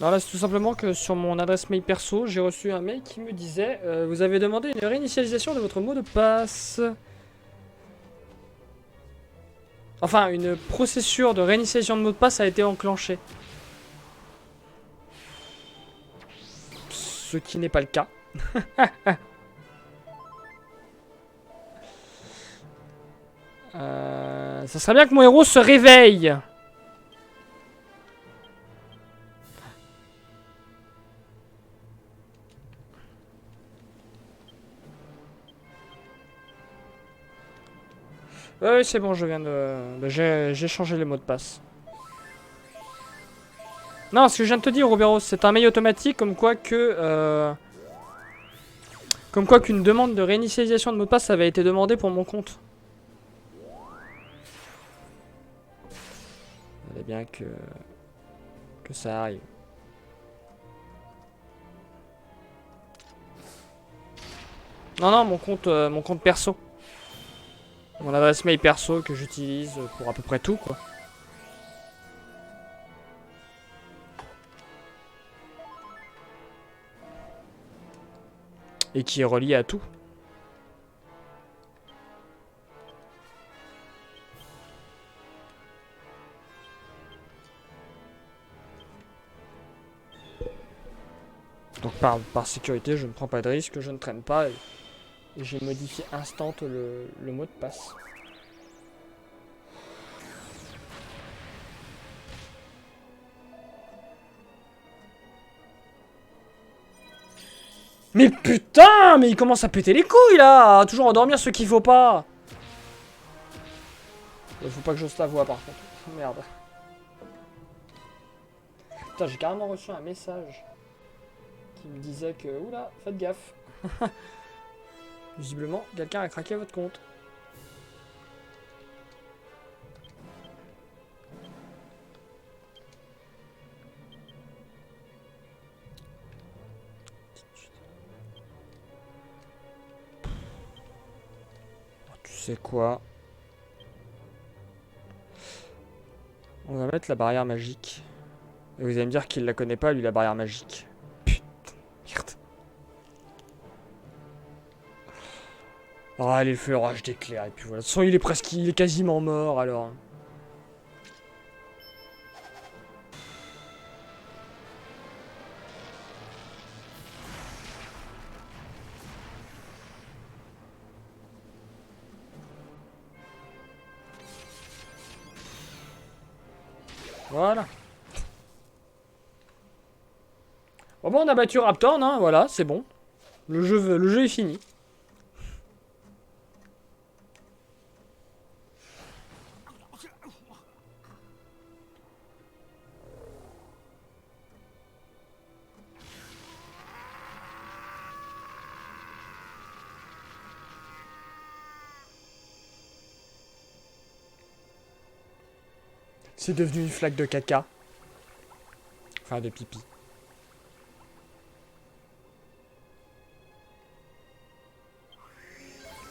Non, là, c'est tout simplement que sur mon adresse mail perso, j'ai reçu un mail qui me disait vous avez demandé une réinitialisation de votre mot de passe. Enfin, une procédure de réinitialisation de mot de passe a été enclenchée. Ce qui n'est pas le cas. Ça serait bien que mon héros se réveille. Ouais, c'est bon, je viens de j'ai changé les mots de passe. Non, ce que je viens de te dire, Roberos, c'est un mail automatique comme quoi que... comme quoi qu'une demande de réinitialisation de mot de passe avait été demandée pour mon compte. Il fallait bien que ça arrive. Non, non, mon compte perso. Mon adresse mail perso que j'utilise pour à peu près tout, quoi. Et qui est relié à tout. Donc par sécurité, je ne prends pas de risque, je ne traîne pas. Et j'ai modifié instant le mot de passe. Mais putain, mais il commence à péter les couilles là, à toujours endormir ceux qu'il faut pas. Il faut pas que j'ose la voix par contre. Merde. Putain, j'ai carrément reçu un message qui me disait que oula, faites gaffe. Visiblement, quelqu'un a craqué votre compte. Tu sais quoi? On va mettre la barrière magique. Et vous allez me dire qu'il la connaît pas, lui, la barrière magique. Putain, merde. Oh, allez, le feu l'orage d'éclair. Et puis voilà. De toute façon, il est quasiment mort alors. Voilà. Bon, on a battu Raptor, hein, voilà, c'est bon. Le jeu est fini. C'est devenu une flaque de caca. Enfin, de pipi.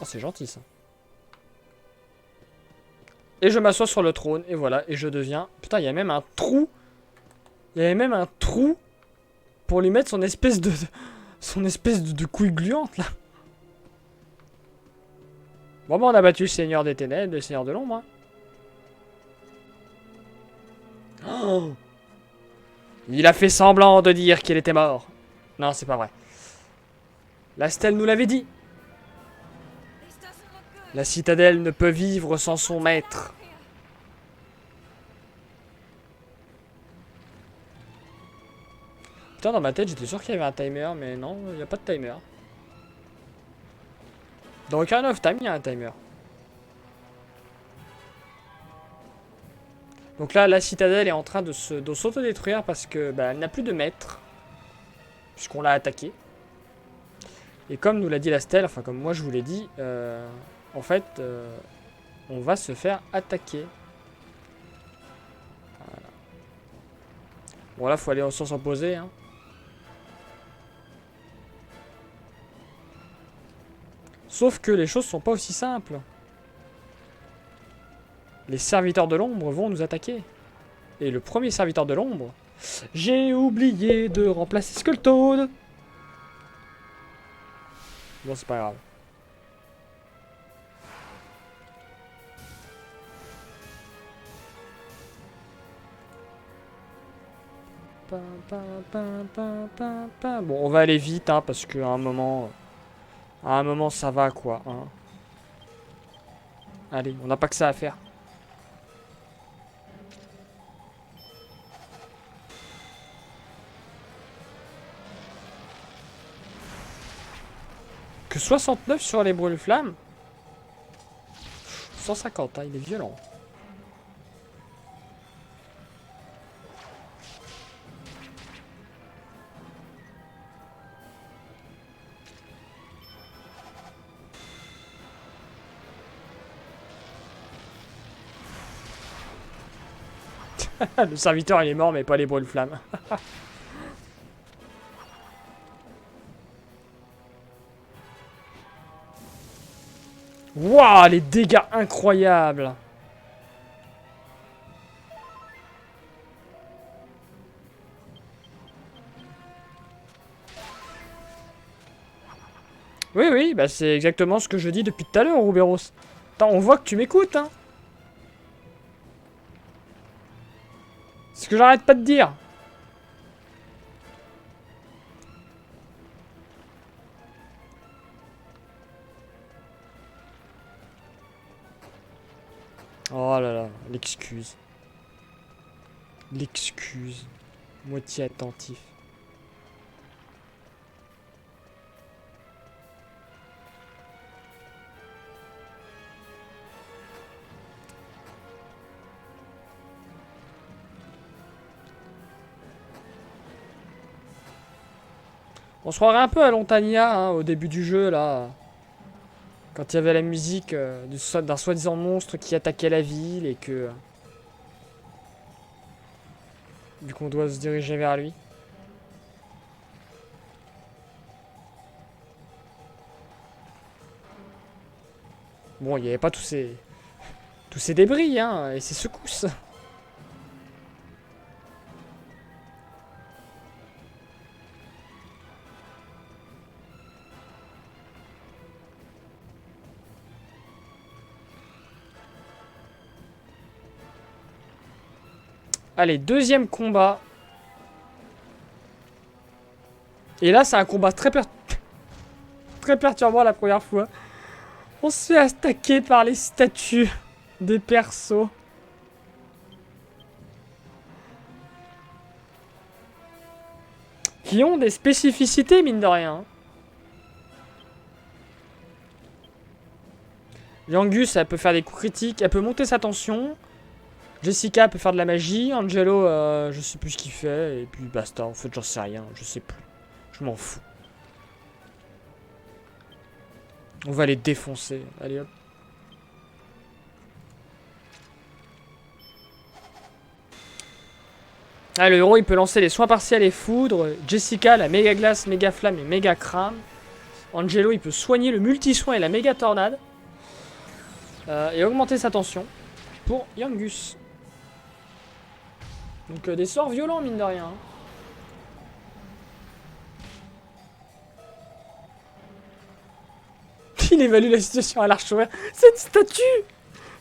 Oh, c'est gentil, ça. Et je m'assois sur le trône, et voilà, et je deviens... Putain, il y a même un trou. Il y avait même un trou pour lui mettre son espèce de... Son espèce de couille gluante, là. Bon, bah, on a battu le Seigneur des Ténèbres, le Seigneur de l'Ombre, hein. Oh, il a fait semblant de dire qu'il était mort. Non, c'est pas vrai. La stèle nous l'avait dit. La citadelle ne peut vivre sans son maître. Putain, dans ma tête, j'étais sûr qu'il y avait un timer, mais non, il n'y a pas de timer. Dans Ocarina of Time, il y a un timer. Donc là, la citadelle est en train de s'autodétruire parce que bah, elle n'a plus de maître. Puisqu'on l'a attaqué. Et comme nous l'a dit la stèle, enfin comme moi je vous l'ai dit, en fait, on va se faire attaquer. Voilà. Bon là, faut aller au sens opposé. Hein. Sauf que les choses sont pas aussi simples. Les serviteurs de l'ombre vont nous attaquer. Et le premier serviteur de l'ombre... J'ai oublié de remplacer Skulltoad. Bon, c'est pas grave. Bon, on va aller vite, hein, parce qu'à un moment... À un moment, ça va, quoi. Hein. Allez, on n'a pas que ça à faire. Que 69 sur les brûle-flammes. 150, hein, il est violent. Le serviteur il est mort mais pas les brûle-flammes. Waouh, les dégâts incroyables. Oui, oui, bah c'est exactement ce que je dis depuis tout à l'heure, Rouberos. Attends, on voit que tu m'écoutes, hein. C'est ce que j'arrête pas de dire. Oh là là, l'excuse. L'excuse. Moitié attentif. On se croirait un peu à Lontania, hein, au début du jeu, là. Quand il y avait la musique d'un soi-disant monstre qui attaquait la ville et que... du coup, on doit se diriger vers lui. Bon, il n'y avait pas tous ces débris, hein, et ces secousses. Allez, deuxième combat. Et là, c'est un combat très perturbant la première fois. On se fait attaquer par les statues des persos. Qui ont des spécificités, mine de rien. Yangus, elle peut faire des coups critiques, elle peut monter sa tension. Jessica peut faire de la magie. Angelo, je sais plus ce qu'il fait. Et puis basta, en fait, j'en sais rien. Je sais plus. Je m'en fous. On va les défoncer. Allez hop. Ah, le héros, il peut lancer les soins partiels et foudre. Jessica, la méga glace, méga flamme et méga crame. Angelo, il peut soigner le multi-soin et la méga tornade. Et augmenter sa tension. Pour Yangus. Donc des sorts violents, mine de rien. Il évalue la situation à l'arche ouverte. Cette statue!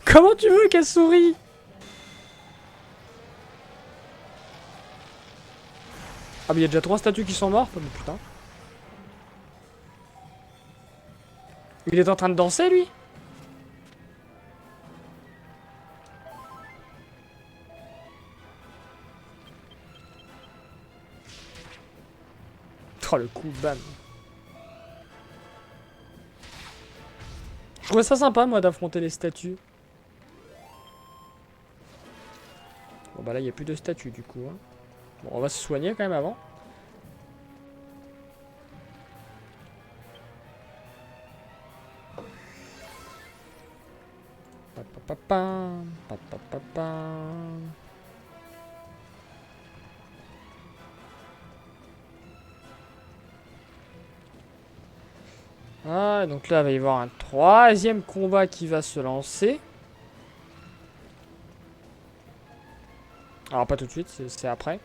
Comment tu veux qu'elle sourie? Ah mais il y a déjà 3 statues qui sont mortes. Oh, mais putain. Il est en train de danser, lui? Oh, le coup, bam. Je trouvais ça sympa, moi, d'affronter les statues. Bon, bah là, il n'y a plus de statues, du coup. Hein. Bon, on va se soigner, quand même, avant. Papapapam, papapapam. Ah, donc là, il va y avoir un troisième combat qui va se lancer. Alors, pas tout de suite, c'est après.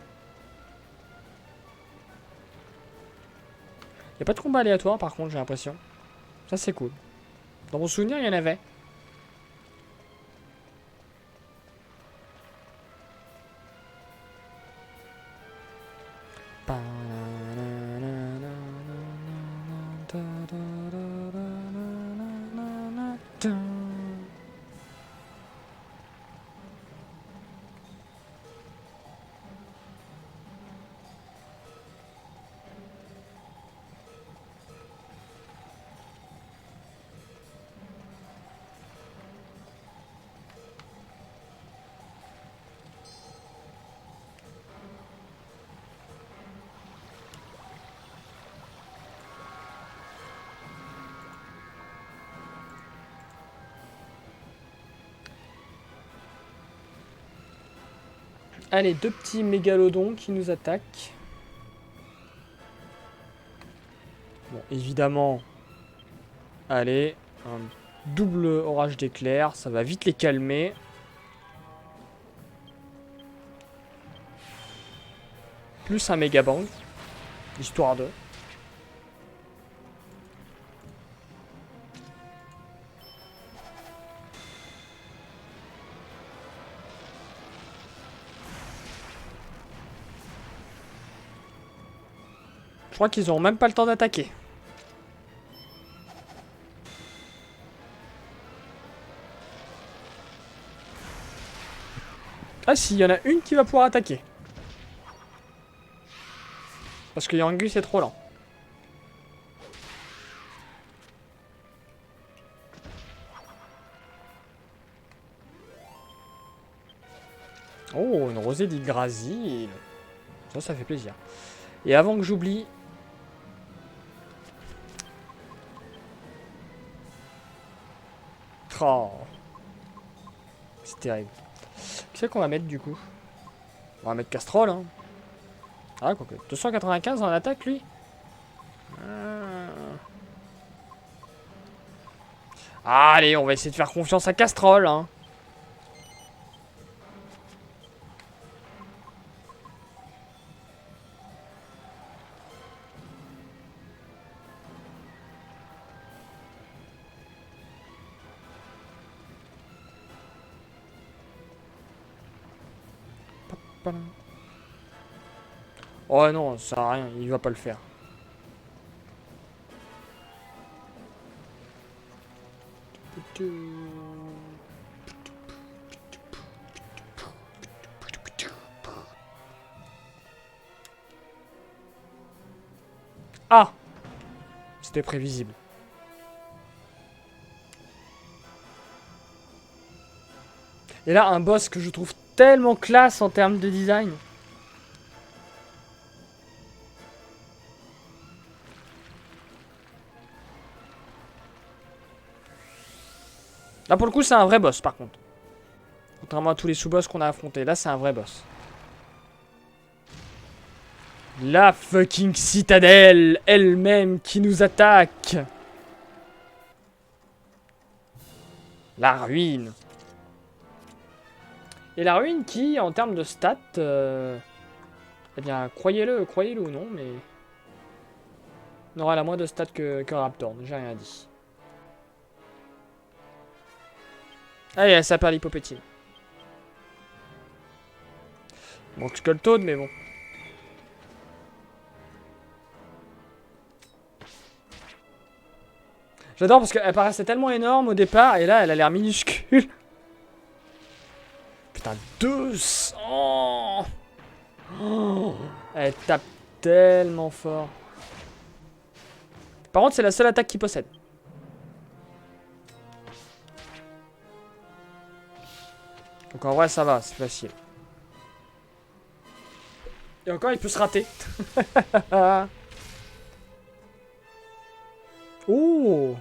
Il n'y a pas de combat aléatoire, par contre, j'ai l'impression. Ça, c'est cool. Dans mon souvenir, il y en avait. Allez, deux petits mégalodons qui nous attaquent. Bon, évidemment. Allez, un Double orage d'éclairs, ça va vite les calmer. Plus un méga bang. Histoire de... Je crois qu'ils auront même pas le temps d'attaquer. Ah si, il y en a une qui va pouvoir attaquer. Parce que Yangus est trop lent. Oh, une rosée d'Yggdrasil. Ça fait plaisir. Et avant que j'oublie... Oh. C'est terrible. Qui c'est qu'on va mettre du coup? On va mettre Castrol, hein. Ah, quoi que. 295 en attaque, lui. Allez, on va essayer de faire confiance à Castrol, hein. Oh non, ça sert à rien, il va pas le faire. Ah! C'était prévisible. Et là, un boss que je trouve tellement classe en termes de design. Là, pour le coup, c'est un vrai boss, par contre. Contrairement à tous les sous-boss qu'on a affrontés. Là, c'est un vrai boss. La fucking citadelle elle-même qui nous attaque. La ruine. Et la ruine qui, en termes de stats... eh bien, croyez-le ou non, mais... on aura la moins de stats que Raptor, j'ai rien dit. Allez, ça perd l'hypopétine. Bon, Skulltoad, mais bon. J'adore parce qu'elle paraissait tellement énorme au départ, et là, elle a l'air minuscule. Putain, 200 oh, elle tape tellement fort. Par contre, c'est la seule attaque qu'il possède. Donc en vrai, ça va, c'est facile. Et encore, il peut se rater. Oh,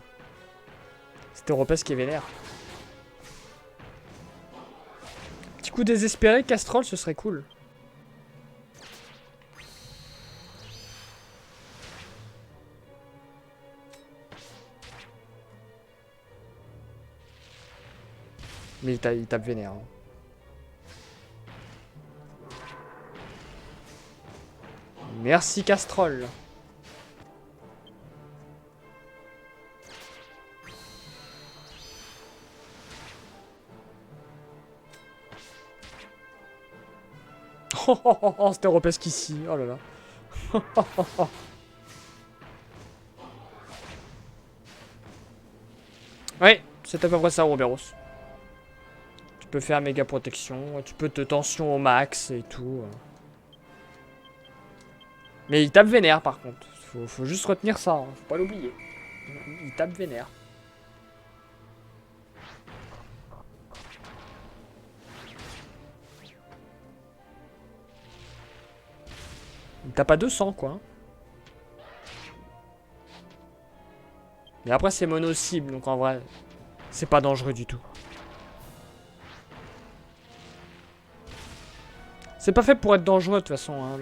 c'était Europes qui est vénère. Petit coup désespéré, Castrol, ce serait cool. Mais il tape vénère. Hein. Merci Castrol. Oh, c'était Europesque ici. Oh là là. Ouais, c'est à peu près ça, Roberos. Tu peux faire méga protection, tu peux te tension au max et tout. Mais il tape vénère par contre. Faut juste retenir ça, hein. Faut pas l'oublier. Il tape vénère. Il tape à 200 quoi. Hein. Mais après c'est mono cible donc en vrai c'est pas dangereux du tout. C'est pas fait pour être dangereux de toute façon. Hein.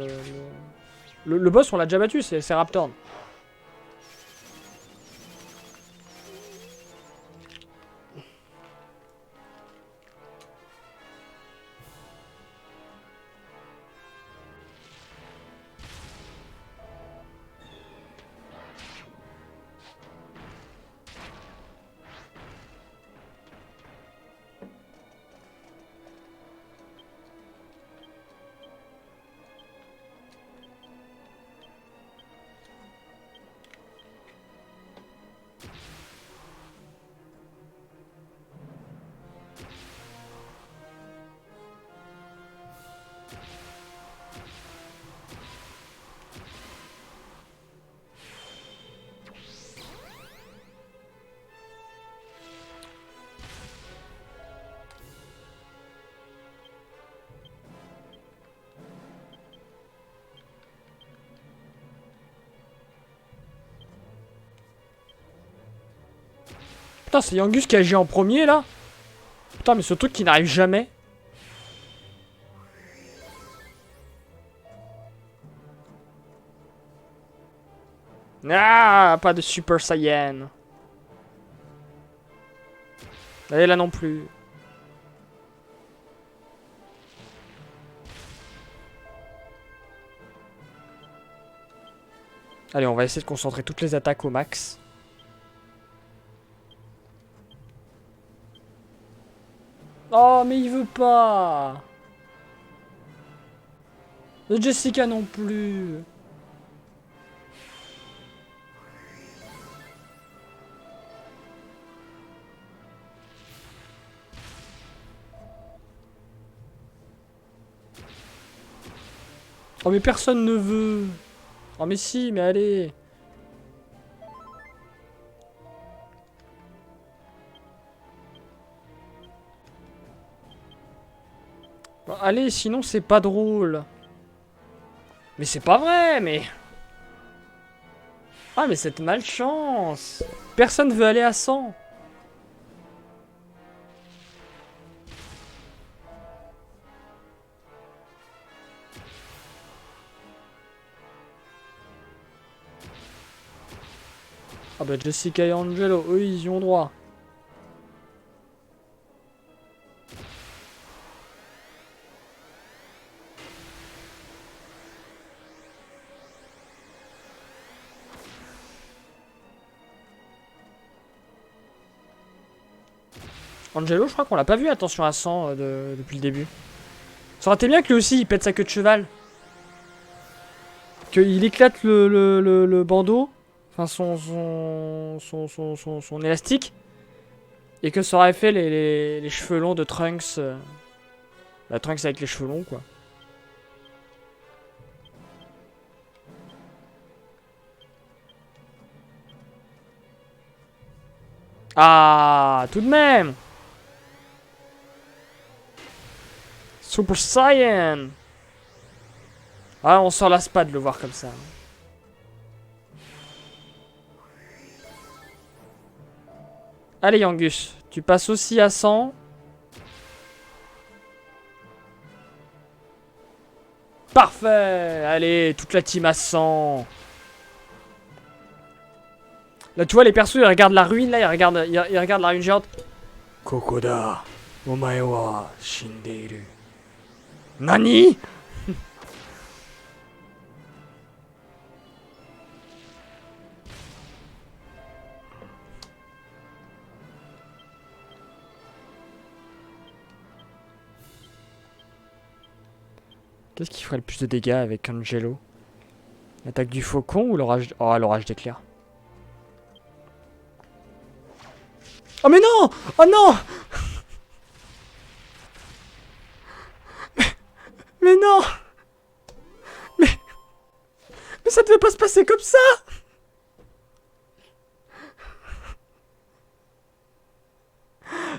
Le boss on l'a déjà battu, c'est Raptor. Putain, c'est Yangus qui agit en premier, là. Putain, mais ce truc qui n'arrive jamais. Ah, pas de Super Saiyan. Et là non plus. Allez, on va essayer de concentrer toutes les attaques au max. Oh, mais il veut pas. Et Jessica non plus. Oh, mais personne ne veut. Oh, mais si, mais allez. Bon, allez, sinon c'est pas drôle. Mais c'est pas vrai, mais... Ah, mais cette malchance. Personne veut aller à 100. Ah bah Jessica et Angelo, eux, ils y ont droit. Angelo, je crois qu'on l'a pas vu, attention à 100 depuis le début. Ça aurait été bien que lui aussi, il pète sa queue de cheval. Qu'il éclate le bandeau. Enfin, son élastique. Et que ça aurait fait les cheveux longs de Trunks. Bah, Trunks avec les cheveux longs, quoi. Ah, tout de même. Super Saiyan. Ah, on s'en lasse pas de le voir comme ça. Allez, Yangus, tu passes aussi à 100. Parfait. Allez, toute la team à 100. Là, tu vois, les persos, ils regardent la ruine, là, ils regardent la ruine géante. Kokoda, omae wa shindeiru. Nani? Qu'est-ce qui ferait le plus de dégâts avec Angelo? L'attaque du faucon ou l'orage... Oh, l'orage d'éclair. Oh mais non! Oh non! Mais non! Mais... Mais ça devait pas se passer comme ça!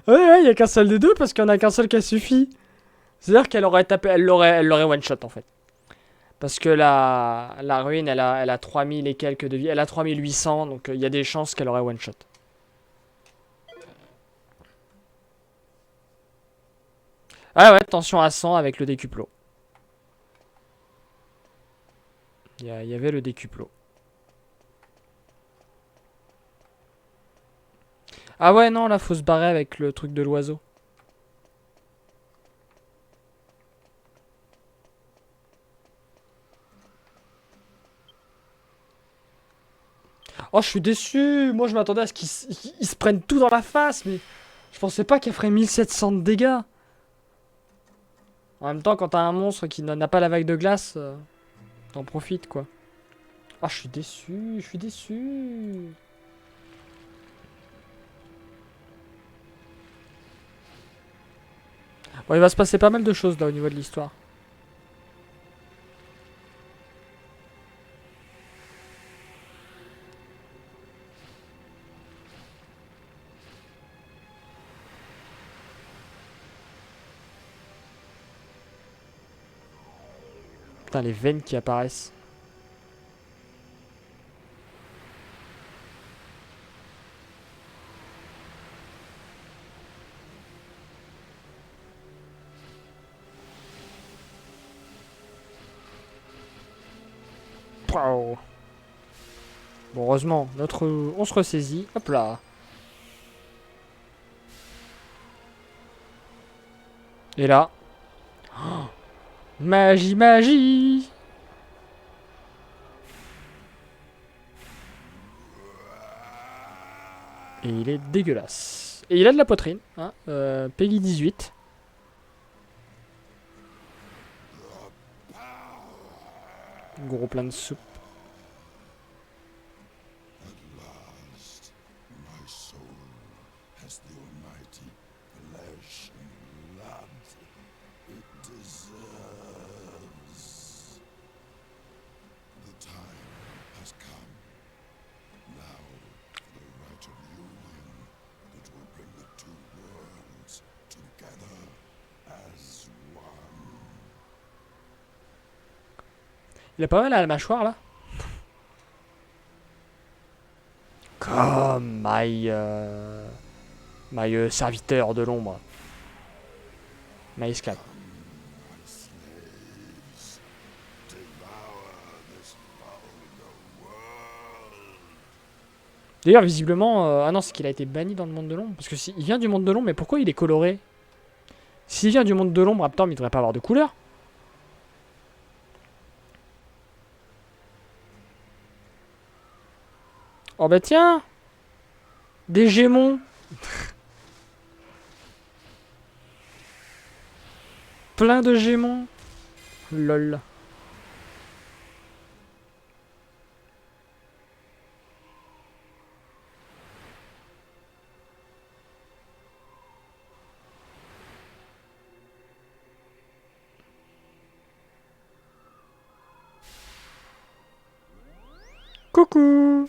Ouais, il y a qu'un seul des deux parce qu'il y en a qu'un seul qui a suffi. C'est-à-dire qu'elle aurait tapé... Elle l'aurait one-shot en fait. Parce que la ruine, elle a 3000 et quelques de vie. Elle a 3800, donc il y a des chances qu'elle aurait one-shot. Ah ouais, tension à 100 avec le décuplo. Il y avait le décuplo. Ah ouais, non, là, faut se barrer avec le truc de l'oiseau. Oh, je suis déçu. Moi, je m'attendais à ce qu'ils se prennent tout dans la face, mais je pensais pas qu'elle ferait 1700 de dégâts. En même temps, quand t'as un monstre qui n'a pas la vague de glace, t'en profites, quoi. Ah, je suis déçu, je suis déçu. Bon, il va se passer pas mal de choses, là, au niveau de l'histoire. Putain, les veines qui apparaissent. Wow. Bon, heureusement, on se ressaisit. Hop là. Et là. Oh, magie, magie. Et il est dégueulasse. Et il a de la poitrine. Hein, Peggy 18. Gros plein de soupe. Il a pas mal à la mâchoire là. Comme my serviteur de l'ombre. My esclave. D'ailleurs, visiblement... ah non, c'est qu'il a été banni dans le monde de l'ombre. Parce que il vient du monde de l'ombre, mais pourquoi il est coloré? S'il vient du monde de l'ombre, Raptor, il devrait pas avoir de couleur. Oh bah tiens! Des gémons! Plein de gémons! Lol. Coucou!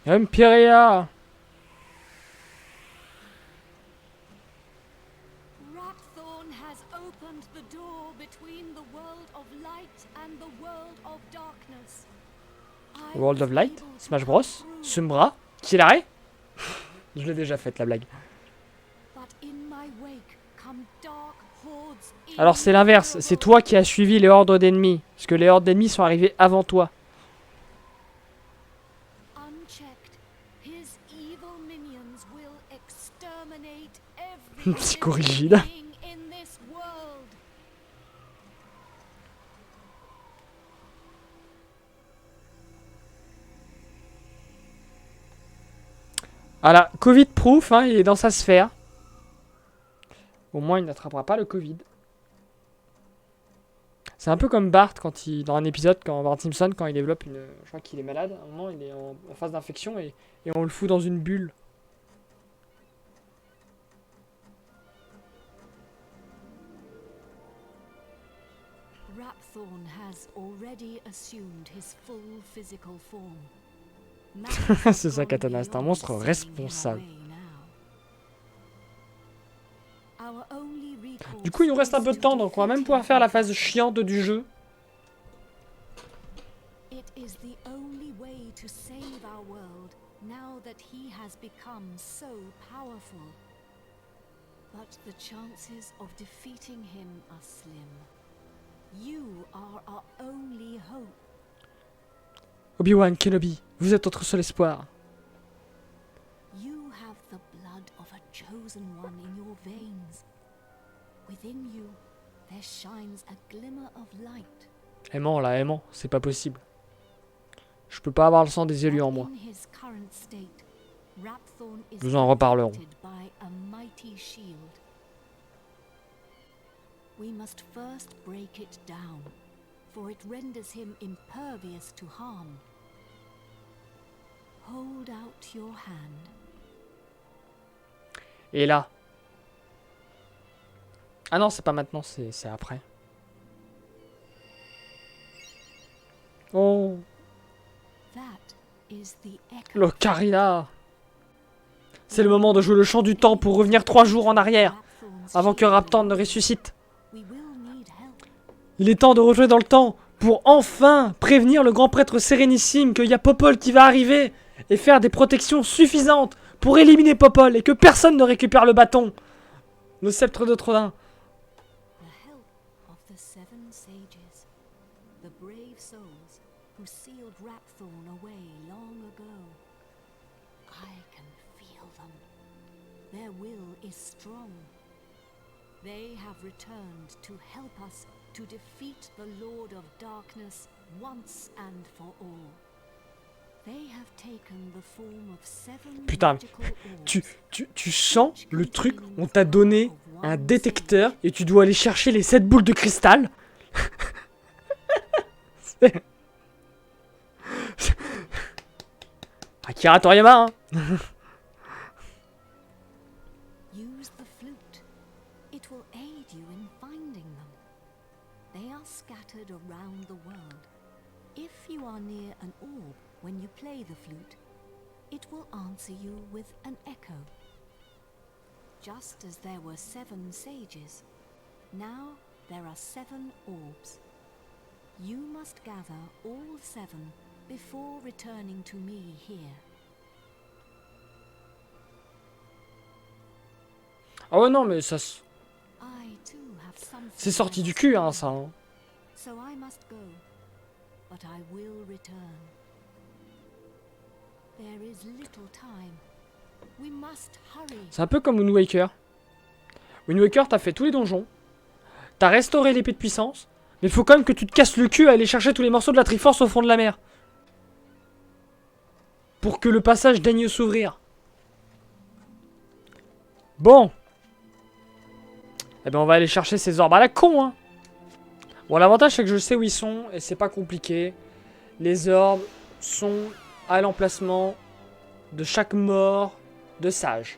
Empyrea! Rapthorn has opened the door between the world of light and the world of darkness. World of Light? Smash Bros? Sumbra? Killare? Je l'ai déjà faite la blague. Alors c'est l'inverse, c'est toi qui as suivi les hordes d'ennemis. Parce que les hordes d'ennemis sont arrivées avant toi. Psychorigide. Voilà, Covid-proof, hein, il est dans sa sphère. Au moins, il n'attrapera pas le Covid. C'est un peu comme Bart quand dans un épisode, quand Bart Simpson, quand il développe une... Je crois qu'il est malade, à un moment, il est en phase d'infection et on le fout dans une bulle. Rapthorn has already assumed his full physical form. C'est ça, Katana, c'est un monstre responsable. Du coup, il nous reste un peu de temps, donc on va même pouvoir faire la phase chiante du jeu. Obi-Wan Kenobi, vous êtes notre seul espoir. You have the blood of a chosen one in your veins. Within you, there shines a glimmer of light. Aimant là, aimant, c'est pas possible. Je peux pas avoir le sang des élus en moi. Nous en reparlerons. We must first break it down, for it renders him impervious to harm. Hold out your hand. Et là. Ah non, c'est pas maintenant, c'est après. Oh. L'Ocarina. C'est le moment de jouer le chant du temps pour revenir 3 jours en arrière, avant que Raptor ne ressuscite. Il est temps de rejouer dans le temps pour enfin prévenir le grand prêtre sérénissime qu'il y a Popol qui va arriver et faire des protections suffisantes pour éliminer Popol et que personne ne récupère le bâton. Le sceptre de Trodin. The help of the seven sages, the brave souls who sealed Rapthorn away long ago. I can feel them. Their will is strong. They have returned to help us to defeat the Lord of Darkness once and for all. They have taken the form of seven Putain, magical tu orbs, sens le truc, on t'a donné un détecteur et tu dois aller chercher les 7 boules de cristal. Akira Toriyama, hein. Use the flute. It will aid you in finding them. They are scattered around the world. If you are near an orb when you play the flute, it will answer you with an echo. Just as there were seven sages, now there are seven orbs. You must gather all seven before returning to me here. Ah ouais non mais ça I too have something c'est sorti du else cul to hein do. ça. Hein. So I must go, but I will return. There is little time. We must hurry. C'est un peu comme Wind Waker. Wind Waker, t'as fait tous les donjons. T'as restauré l'épée de puissance. Mais faut quand même que tu te casses le cul à aller chercher tous les morceaux de la Triforce au fond de la mer. Pour que le passage daigne s'ouvrir. Bon. Eh ben on va aller chercher ces orbes à la con hein. Bon l'avantage c'est que je sais où ils sont et c'est pas compliqué. Les orbes sont à l'emplacement de chaque mort de sage.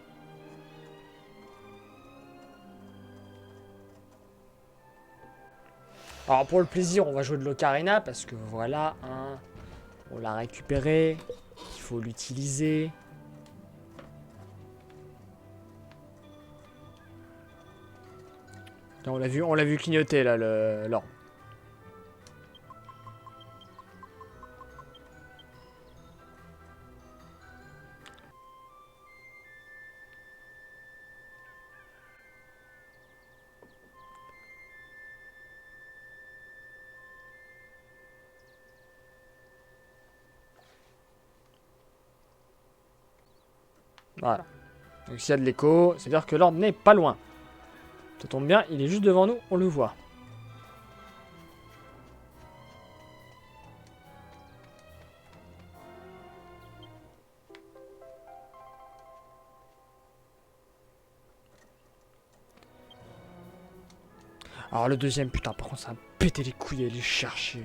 Alors pour le plaisir, on va jouer de l'ocarina parce que voilà, hein, on l'a récupéré, il faut l'utiliser. On l'a vu clignoter là l'orbe. Voilà. Donc s'il y a de l'écho, c'est-à-dire que l'orbe n'est pas loin. Ça tombe bien, il est juste devant nous, on le voit. Alors le deuxième, putain, par contre ça va péter les couilles à aller chercher.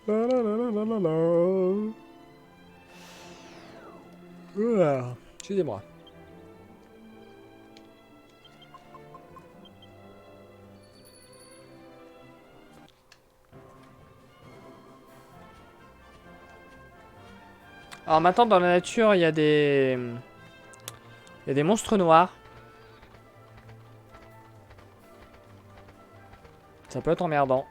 La la la la la la. Ouah, excusez-moi. Alors maintenant dans la nature il y a des... Il y a des monstres noirs. Ça peut être emmerdant.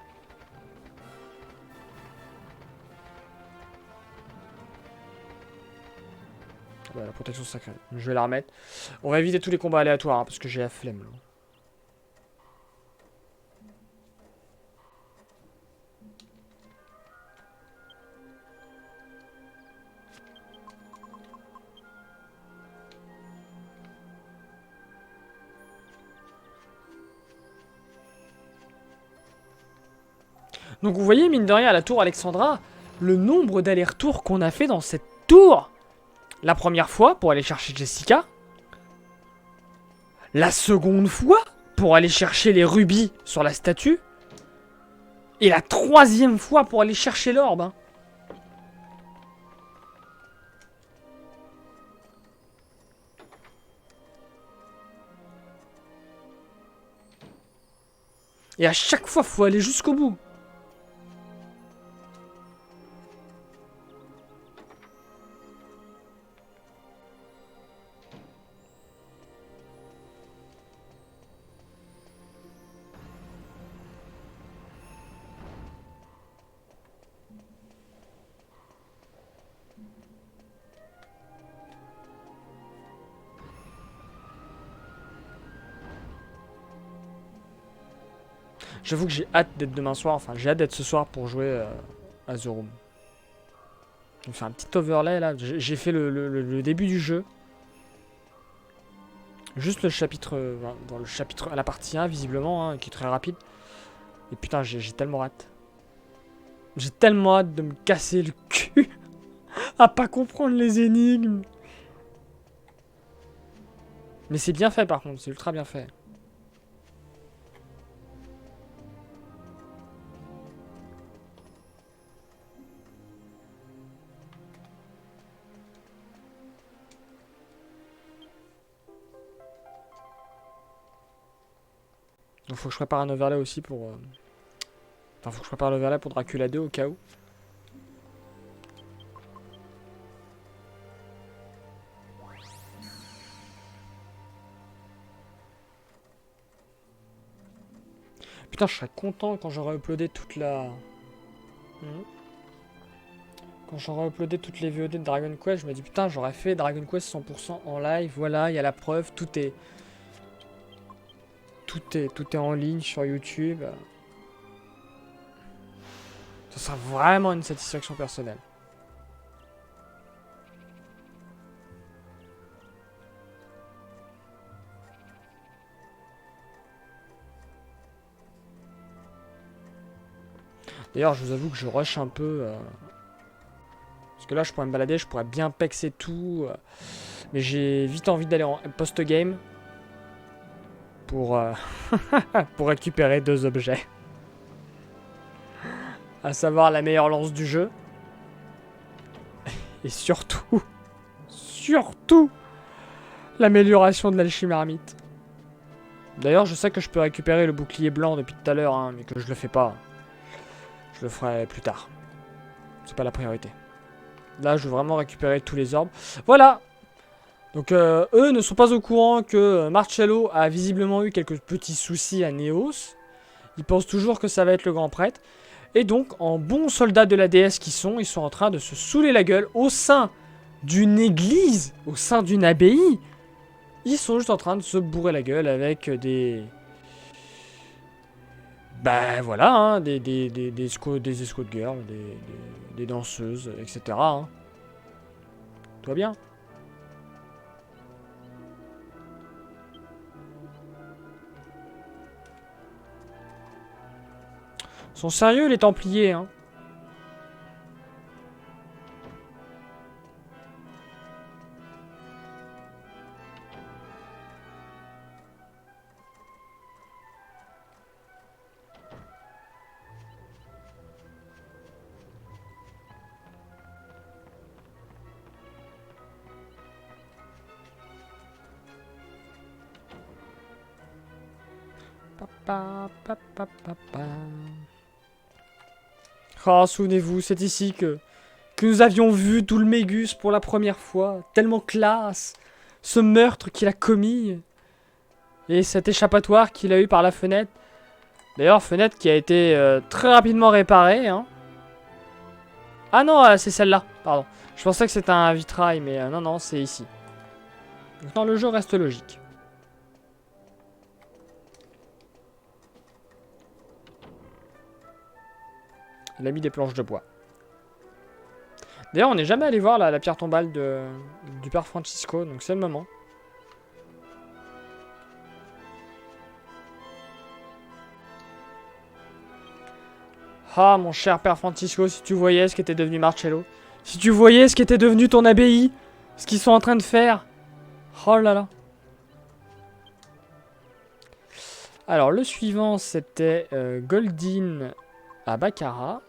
La protection sacrée. Je vais la remettre. On va éviter tous les combats aléatoires hein, parce que j'ai la flemme. Là. Donc vous voyez, mine de rien, à la tour Alexandra, le nombre d'allers-retours qu'on a fait dans cette tour. La première fois, pour aller chercher Jessica. La seconde fois, pour aller chercher les rubis sur la statue. Et la troisième fois, pour aller chercher l'orbe. Hein. Et à chaque fois, faut aller jusqu'au bout. J'avoue que j'ai hâte d'être demain soir, enfin j'ai hâte d'être ce soir pour jouer à The Room. Je vais faire un petit overlay là, j'ai fait le début du jeu. Juste le chapitre, dans le chapitre, à la partie 1 visiblement, hein, qui est très rapide. Et putain, j'ai tellement hâte. J'ai tellement hâte de me casser le cul à pas comprendre les énigmes. Mais c'est bien fait par contre, c'est ultra bien fait. Donc faut que je prépare un overlay aussi pour... Enfin, faut que je prépare l'overlay pour Dracula 2 au cas où. Putain, je serais content quand j'aurai uploadé toute la... Quand j'aurai uploadé toutes les VOD de Dragon Quest, je me dis putain, j'aurais fait Dragon Quest 100% en live. Voilà, il y a la preuve, tout est en ligne sur YouTube. Ça sera vraiment une satisfaction personnelle. D'ailleurs, je vous avoue que je rush un peu. Parce que là, je pourrais me balader, je pourrais bien pexer tout. Mais j'ai vite envie d'aller en post-game. Pour, pour récupérer 2 objets. À savoir la meilleure lance du jeu. Et surtout, l'amélioration de l'alchimarmite. D'ailleurs, je sais que je peux récupérer le bouclier blanc depuis tout à l'heure, hein, mais que je le fais pas. Je le ferai plus tard. C'est pas la priorité. Là, je veux vraiment récupérer tous les orbes. Voilà. Donc, eux ne sont pas au courant que Marcello a visiblement eu quelques petits soucis à Néos. Ils pensent toujours que ça va être le grand prêtre. Et donc, en bons soldats de la déesse qui sont, ils sont en train de se saouler la gueule au sein d'une église, au sein d'une abbaye. Ils sont juste en train de se bourrer la gueule avec des... Bah voilà, hein, des escort girls, des danseuses, etc. Hein. Tout va bien. Ils sont sérieux les Templiers, hein. Oh, souvenez-vous, c'est ici que nous avions vu Doulmégus pour la première fois. Tellement classe. Ce meurtre qu'il a commis. Et cet échappatoire qu'il a eu par la fenêtre. D'ailleurs, fenêtre qui a été très rapidement réparée. Hein. Ah non, c'est celle-là. Pardon. Je pensais que c'était un vitrail, mais non, non, c'est ici. Donc non, le jeu reste logique. Il a mis des planches de bois. D'ailleurs, on n'est jamais allé voir la pierre tombale du père Francisco, donc c'est le moment. Ah, mon cher père Francisco, si tu voyais ce qu'était devenu Marcello. Si tu voyais ce qu'était devenu ton abbaye. Ce qu'ils sont en train de faire. Oh là là. Alors, le suivant, c'était Goldin à Baccarat.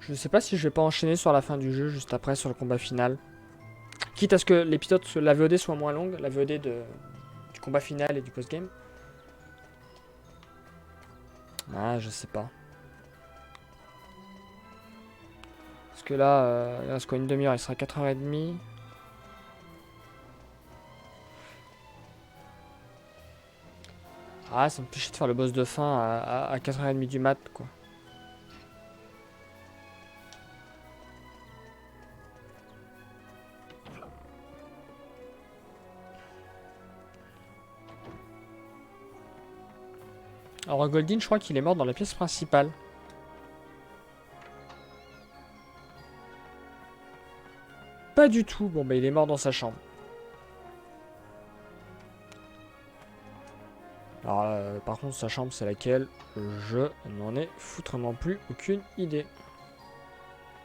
Je ne sais pas si je vais pas enchaîner sur la fin du jeu, juste après, sur le combat final. Quitte à ce que l'épisode, la VOD soit moins longue, la VOD du combat final et du post-game. Ah, je sais pas. que là, il reste quoi, une demi-heure, il sera 4h30. Ah, ça me fait chier de faire le boss de fin à 4h30 du mat, quoi. Alors Goldin, je crois qu'il est mort dans la pièce principale. Pas du tout. Bon, bah il est mort dans sa chambre. Alors par contre, sa chambre, c'est laquelle? Je n'en ai foutrement plus aucune idée.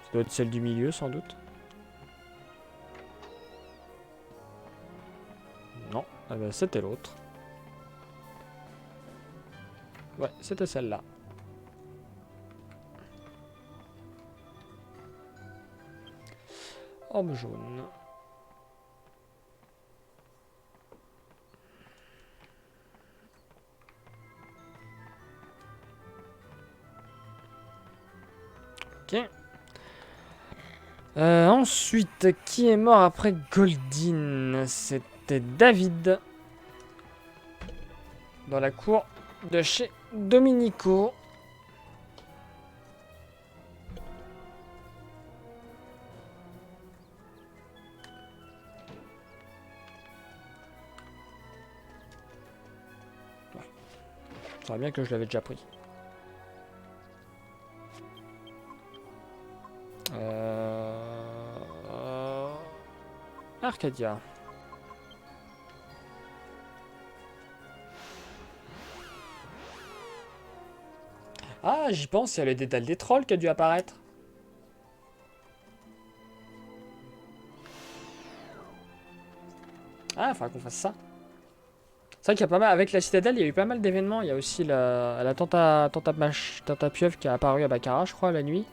Ça doit être celle du milieu, sans doute. Non, ah bah, c'était l'autre. Ouais, c'était celle-là. Orbe jaune. Ok. Ensuite, qui est mort après Goldin? C'était David. Dans la cour de chez Domenico. Ça serait bien que je l'avais déjà pris. Arcadia. Ah, j'y pense, il y a le dédale des trolls qui a dû apparaître. Ah, il faudra qu'on fasse ça. C'est vrai qu'il y a pas mal, avec la citadelle, il y a eu pas mal d'événements. Il y a aussi la Tenta Pieuvre qui a apparu à Baccarat, je crois, la nuit.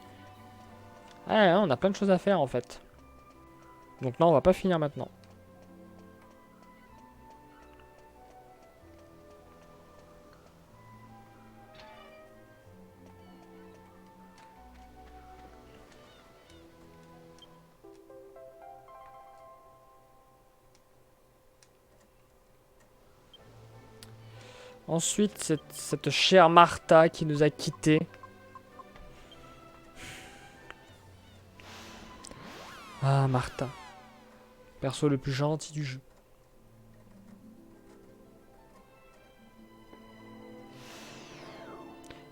Ah, on a plein de choses à faire en fait. Donc non, on va pas finir maintenant. Ensuite, cette chère Martha qui nous a quittés. Ah, Martha. Perso le plus gentil du jeu.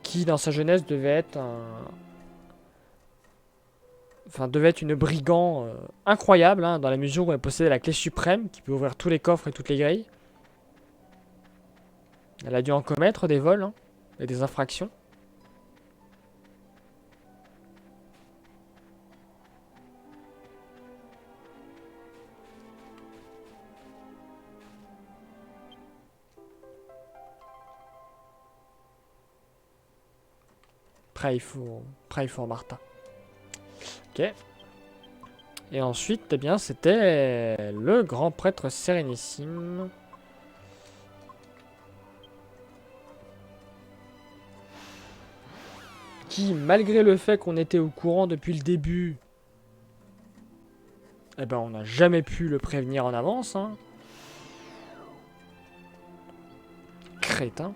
Qui, dans sa jeunesse, devait être Enfin, devait être une brigand incroyable, hein, dans la mesure où elle possédait la clé suprême qui peut ouvrir tous les coffres et toutes les grilles. Elle a dû en commettre des vols, hein, et des infractions. Pray for Martha. Ok. Et ensuite, eh bien, c'était le grand prêtre sérénissime. Qui, malgré le fait qu'on était au courant depuis le début, eh ben, on n'a jamais pu le prévenir en avance, hein. Crétin.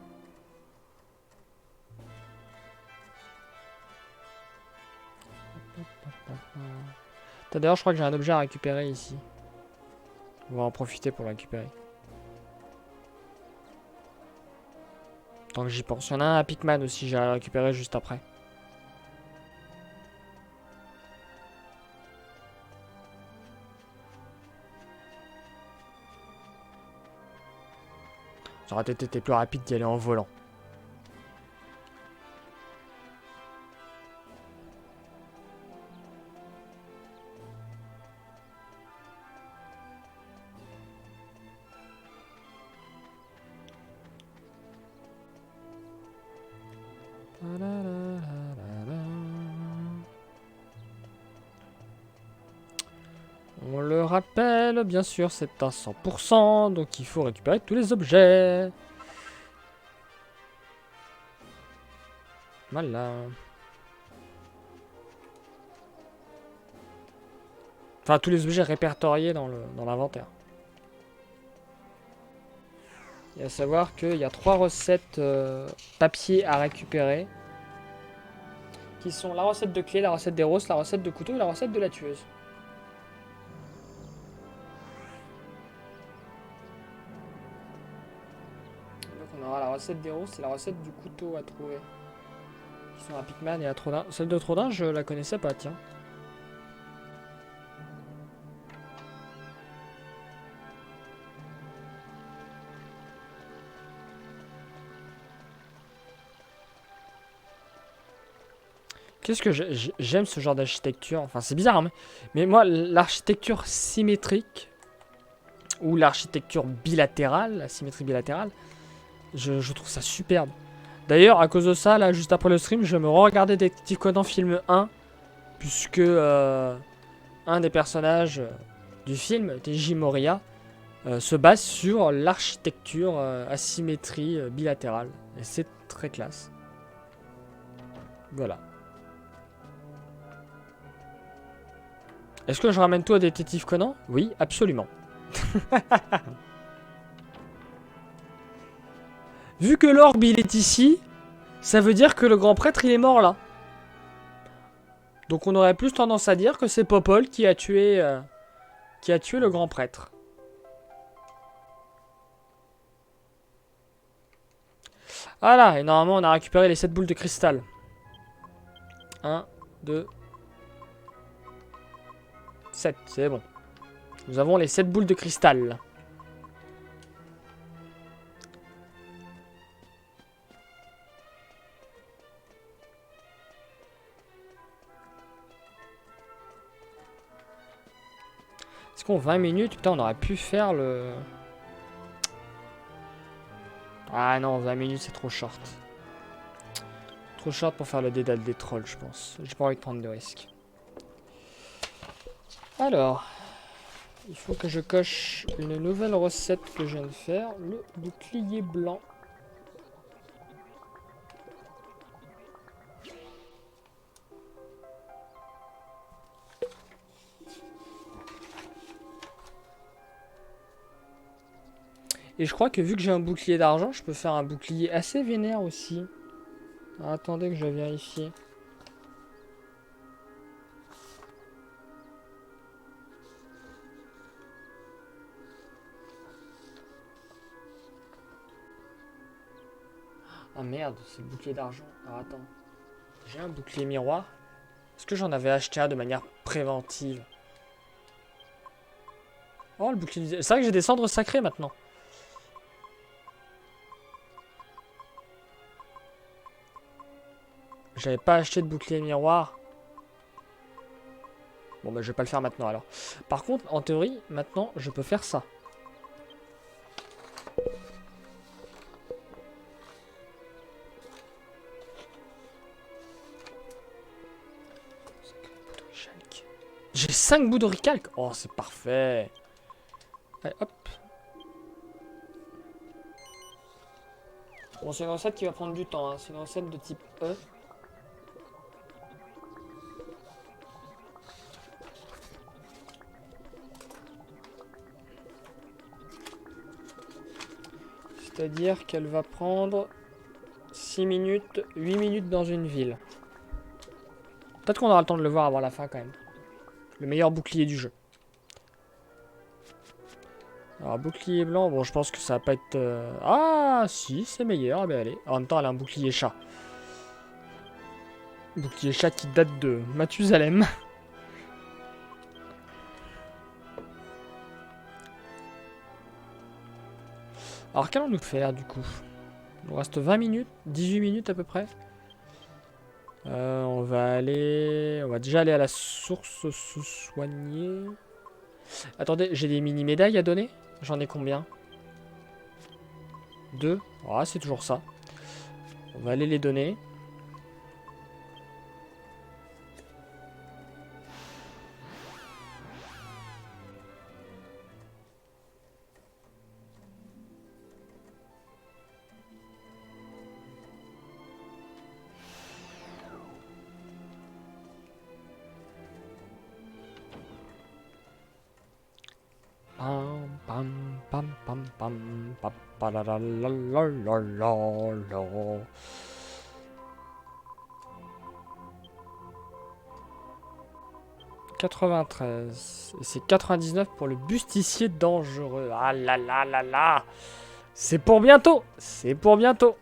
D'ailleurs, je crois que j'ai un objet à récupérer ici. On va en profiter pour le récupérer. Tant que j'y pense. Il y en a un à Pikman aussi, j'ai à récupérer juste après. Ça aurait peut-être été plus rapide d'y aller en volant. On le rappelle, bien sûr, c'est à 100%, donc il faut récupérer tous les objets. Voilà. Enfin, tous les objets répertoriés dans l'inventaire. Et à savoir qu'il y a 3 recettes papier à récupérer. Qui sont la recette de clé, la recette des roses, la recette de couteau et la recette de la tueuse. Donc on aura la recette des roses et la recette du couteau à trouver. Qui sont à Pikman et à Trodin. Celle de Trodin, je la connaissais pas, tiens. Qu'est-ce que j'aime ce genre d'architecture. Enfin, c'est bizarre, hein, mais moi, l'architecture symétrique ou l'architecture bilatérale, la symétrie bilatérale, je trouve ça superbe. D'ailleurs, à cause de ça, là, juste après le stream, je vais me re-regarder Détective Conan film 1, puisque un des personnages du film, Teiji Moriya, se base sur l'architecture asymétrie bilatérale. Et c'est très classe. Voilà. Est-ce que je ramène tout à Détective Conan? Oui, absolument. Vu que l'orbe il est ici, ça veut dire que le grand prêtre il est mort là. Donc on aurait plus tendance à dire que c'est Popol qui a tué le grand prêtre. Voilà, et normalement on a récupéré les 7 boules de cristal. 1, 2, 7, c'est bon. Nous avons les 7 boules de cristal. Est-ce qu'on 20 minutes? Putain, on aurait pu faire le... Ah non, 20 minutes c'est trop short. Trop short pour faire le dédale des trolls, je pense. J'ai pas envie de prendre de risques. Alors, il faut que je coche une nouvelle recette que je viens de faire, le bouclier blanc. Et je crois que vu que j'ai un bouclier d'argent, je peux faire un bouclier assez vénère aussi. Alors, attendez que je vérifie. Ah merde, c'est le bouclier d'argent. Alors attends. J'ai un bouclier miroir. Est-ce que j'en avais acheté un de manière préventive? Oh, le bouclier... C'est vrai que j'ai des cendres sacrées maintenant. J'avais pas acheté de bouclier miroir. Bon bah je vais pas le faire maintenant alors. Par contre, en théorie, maintenant, je peux faire ça. J'ai 5 bouts de recalque. Oh, c'est parfait. Allez, hop. Bon, c'est une recette qui va prendre du temps. Hein. C'est une recette de type E. C'est-à-dire qu'elle va prendre 6 minutes, 8 minutes dans une ville. Peut-être qu'on aura le temps de le voir avant la fin quand même. Le meilleur bouclier du jeu. Alors, bouclier blanc, bon, je pense que ça va pas être... Ah, si, c'est meilleur. Ah, ben allez. En même temps, elle a un bouclier chat. Bouclier chat qui date de Mathusalem. Alors, qu'allons-nous faire du coup? Il nous reste 20 minutes, 18 minutes à peu près. On va aller... On va déjà aller à la source se soigner. Attendez, j'ai des mini-médailles à donner? J'en ai combien? 2. Ah, c'est toujours ça. On va aller les donner. pam pam pa pa la la la la la la la. « 93. Et c'est 99 pour le bustier dangereux. Ah là là là là. C'est pour bientôt. C'est pour bientôt.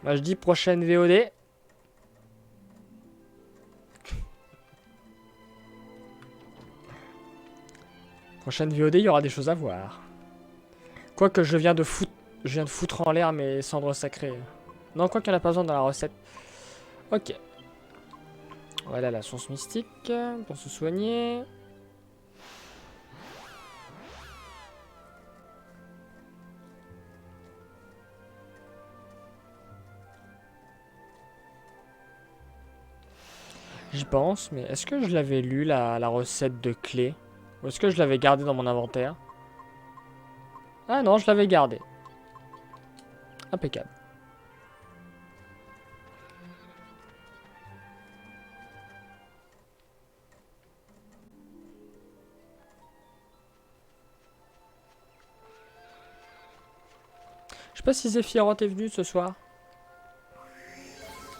Moi je dis prochaine VOD. Prochaine VOD, il y aura des choses à voir. Quoique je viens de foutre en l'air mes cendres sacrées. Non, quoi qu'il n'y en a pas besoin dans la recette. Ok. Voilà la source mystique pour se soigner. J'y pense, mais est-ce que je l'avais lu la recette de clé? Ou est-ce que je l'avais gardée dans mon inventaire? Ah non, je l'avais gardée. Impeccable. Je sais pas si Zephyros est venu ce soir.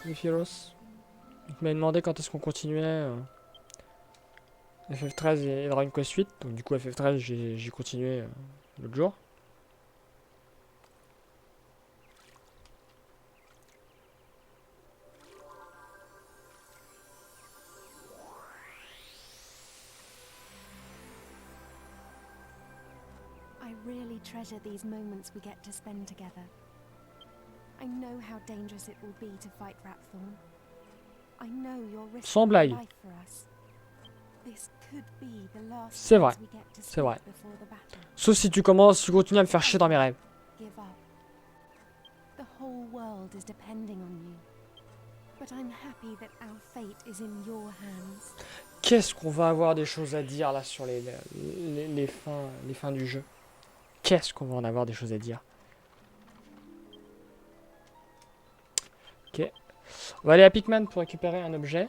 Zephyros. Il m'a demandé quand est-ce qu'on continuait. FF13 et Dragon Quest 8. Donc du coup FF13 j'ai continué l'autre jour. I really treasure these moments we get to spend together. I know how dangerous it will be to fight Rapthorn. I know you're risking Sans blague. your life for us. This could be the last C'est vrai. chance we get to C'est vrai. speak before the battle. Sauf si tu continues à me faire chier dans mes rêves. Give up. The whole world is depending on you. But I'm happy that our fate is in your hands. Qu'est-ce qu'on va avoir des choses à dire là sur les fins du jeu. Qu'est-ce qu'on va en avoir des choses à dire. Ok. On va aller à Pikman pour récupérer un objet.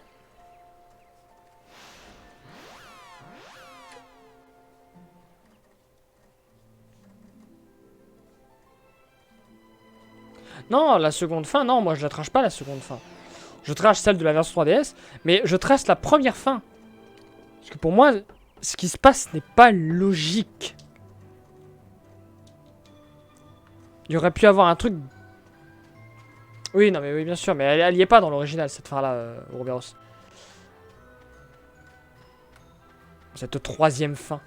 Non, la seconde fin, non, moi je la trache pas la seconde fin. Je trache celle de la version 3DS, mais je trace la première fin. Parce que pour moi, ce qui se passe n'est pas logique. Il y aurait pu avoir un truc... Oui, non, mais oui, bien sûr, mais elle y est pas dans l'original, cette fin-là, Ouroboros. Cette troisième fin.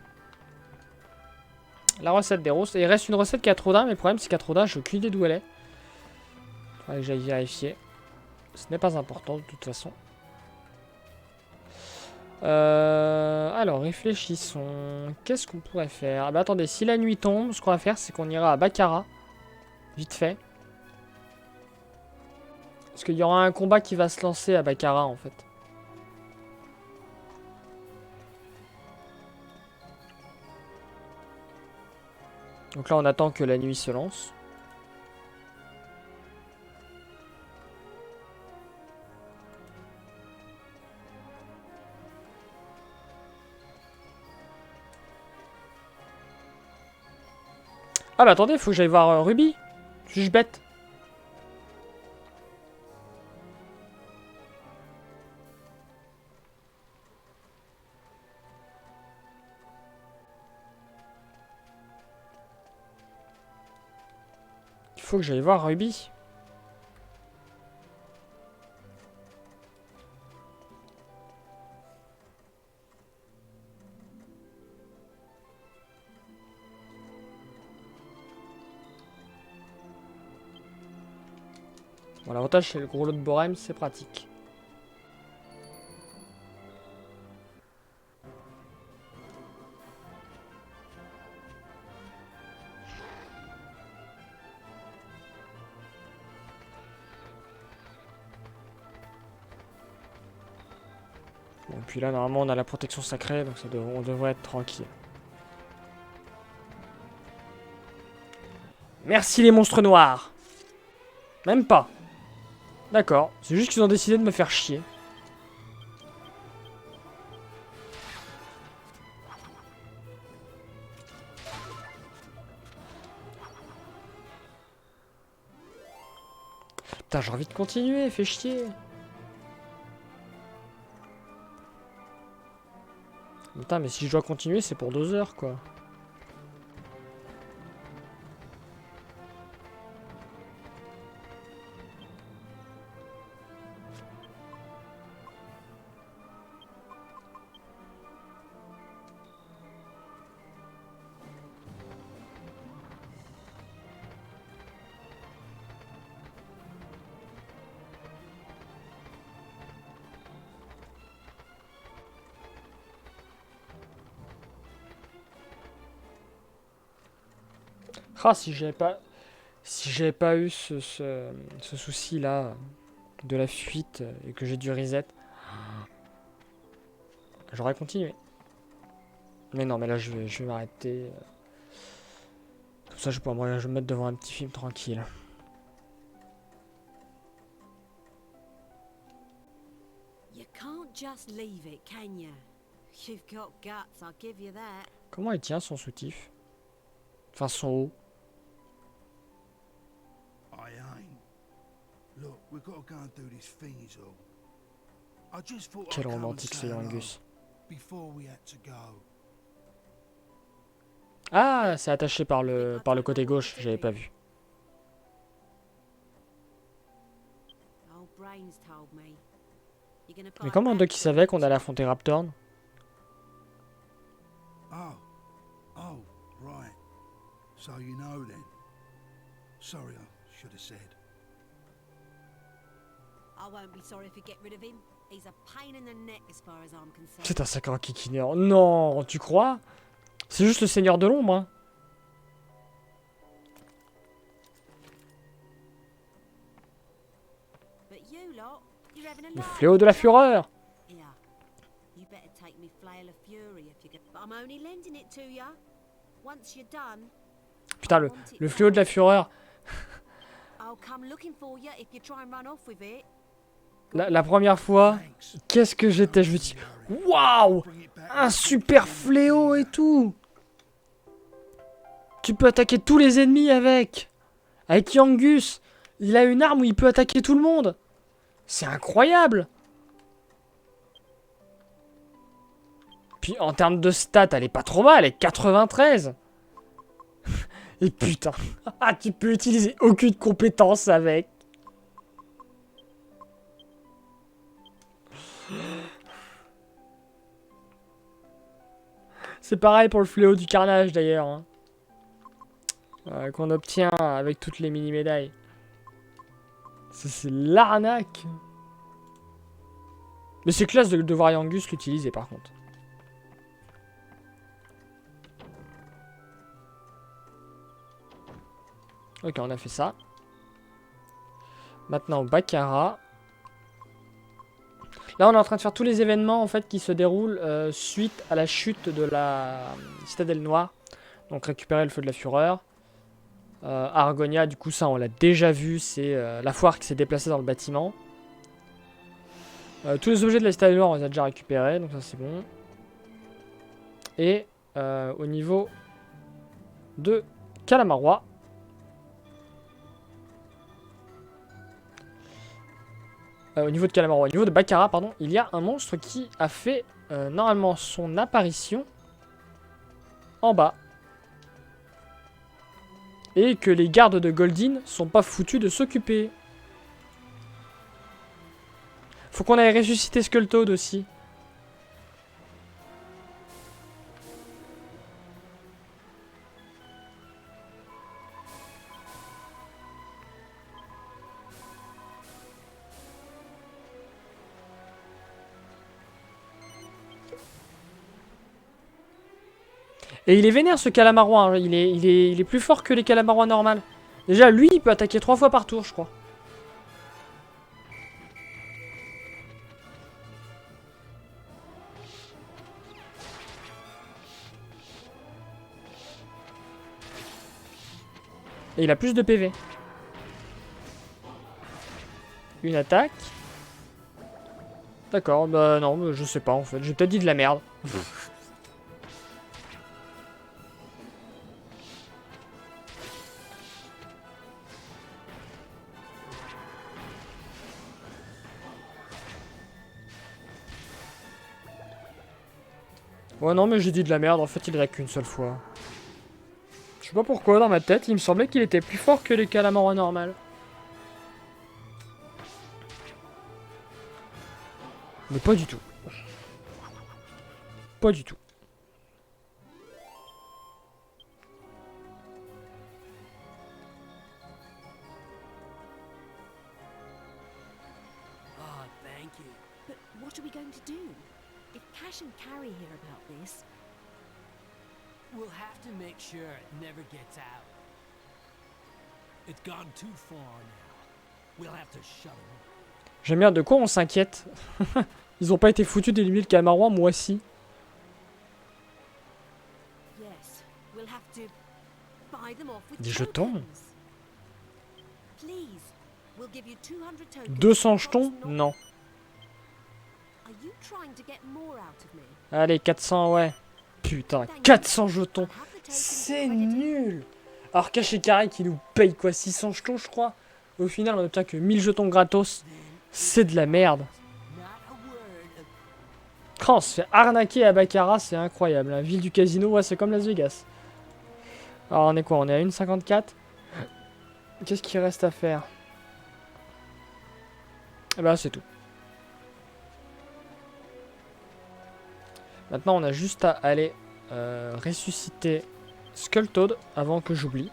La recette des roses. Il reste une recette Catrodin, mais le problème c'est Catrodin, j'ai aucune idée d'où elle est. Faudrait que j'aille vérifier. Ce n'est pas important de toute façon. Alors, réfléchissons. Qu'est-ce qu'on pourrait faire? Ah bah attendez, si la nuit tombe, ce qu'on va faire, c'est qu'on ira à Baccarat. Vite fait. Parce qu'il y aura un combat qui va se lancer à Baccarat, en fait. Donc là, on attend que la nuit se lance. Ah bah attendez, faut que j'aille voir Ruby. Suis-je bête? Il faut que j'aille voir Ruby. Bon, l'avantage c'est le gros lot de Borem, c'est pratique. Bon, puis là, normalement, on a la protection sacrée, donc on devrait être tranquille. Merci les monstres noirs. Même pas. D'accord, c'est juste qu'ils ont décidé de me faire chier. Putain, j'ai envie de continuer, fais chier. Putain, mais si je dois continuer, c'est pour 2 heures, quoi. Ah, si j'avais pas eu ce souci-là de la fuite et que j'ai dû reset, j'aurais continué. Mais non, mais là, je vais m'arrêter. Comme ça, je vais me mettre devant un petit film tranquille. You can't just leave it, can you? You've got guts, I'll give you that. Comment il tient son soutif? Enfin, son haut. I ain't. Look, we've got to go and do this thing, is all. I just thought Quel I'd come and romantique, say ce hello Angus. before we had to go. Ah, c'est attaché par le côté gauche, j'avais pas vu. Old Brains told me. You're gonna Mais fight comment Doc il back, savait qu'on allait affronter Raptorn? Oh, right. So you know then. Sorry, I should have said. I won't be sorry if you get rid of him. He's a pain in the neck as far as I'm concerned. C'est un sacré kikineur. Non, tu crois? C'est juste le Seigneur de l'Ombre, hein. But you lot, you're having a Le laugh, fléau de la fureur. Here, you better take me flail of fury if you can. But I'm only lending it to you. Once you're done, Putain, le fléau de la fureur. I'll come looking for you if you try and run off with it. La première fois, Thanks. qu'est-ce que j'étais? Je me dis, waouh, Bring it back un when super we get fléau in et tout. Tu peux attaquer tous les ennemis avec. Avec Yangus, il a une arme où il peut attaquer tout le monde. C'est incroyable. Puis en termes de stats, elle est pas trop mal, elle est 93. Et putain, ah, tu peux utiliser aucune compétence avec. C'est pareil pour le fléau du carnage d'ailleurs, hein. Qu'on obtient avec toutes les mini-médailles. C'est l'arnaque. Mais c'est classe de voir Yangus l'utiliser par contre. Ok, on a fait ça. Maintenant, Baccarat. Là, on est en train de faire tous les événements en fait qui se déroulent suite à la chute de la Citadelle Noire. Donc récupérer le feu de la fureur. Argonia, du coup, ça on l'a déjà vu. C'est la foire qui s'est déplacée dans le bâtiment. Tous les objets de la Citadelle Noire, on les a déjà récupérés. Donc ça, c'est bon. Et au niveau de Calamaroi. Au niveau de Baccarat, pardon, il y a un monstre qui a fait normalement son apparition en bas. Et que les gardes de Goldin sont pas foutus de s'occuper. Faut qu'on aille ressusciter Skulltoad aussi. Et il est vénère ce calamarois, hein. Il est plus fort que les calamarois normales. Déjà, lui, il peut attaquer 3 fois par tour, je crois. Et il a plus de PV. Une attaque. D'accord, bah non, je sais pas en fait. J'ai peut-être dit de la merde. Ouais, non, mais j'ai dit de la merde. En fait, il l'a qu'une seule fois. Je sais pas pourquoi, dans ma tête, il me semblait qu'il était plus fort que les calamars normales. Mais pas du tout. Pas du tout. Oh, thank you. But what are we going to do? If Cash and Carrie hear about this, We'll have to make sure it never gets out. It's gone too far now. We'll have to shut him. J'aime bien de quoi on s'inquiète. Ils ont pas été foutus d'éliminer le calamar roi, moi si. yes, we'll have to buy them off with Des jetons? tokens. Please, we'll give you 200 tokens. 200 for jetons? God's knock. Non. Are you trying to get more out of me? Allez, 400, ouais. Putain, Thank you. 400 jetons. I'll have the tokens C'est ready to- nul. Alors Cash et Carré qui nous paye quoi, 600 jetons je crois. Au final on obtient que 1000 jetons gratos. C'est de la merde. Not a word of... Oh, on se fait arnaquer à Baccarat, c'est incroyable. La ville du casino, ouais, c'est comme Las Vegas. Alors on est quoi? On est à 1,54. Qu'est-ce qu'il reste à faire? Eh ben c'est tout. Maintenant on a juste à aller ressusciter Skulltoad avant que j'oublie.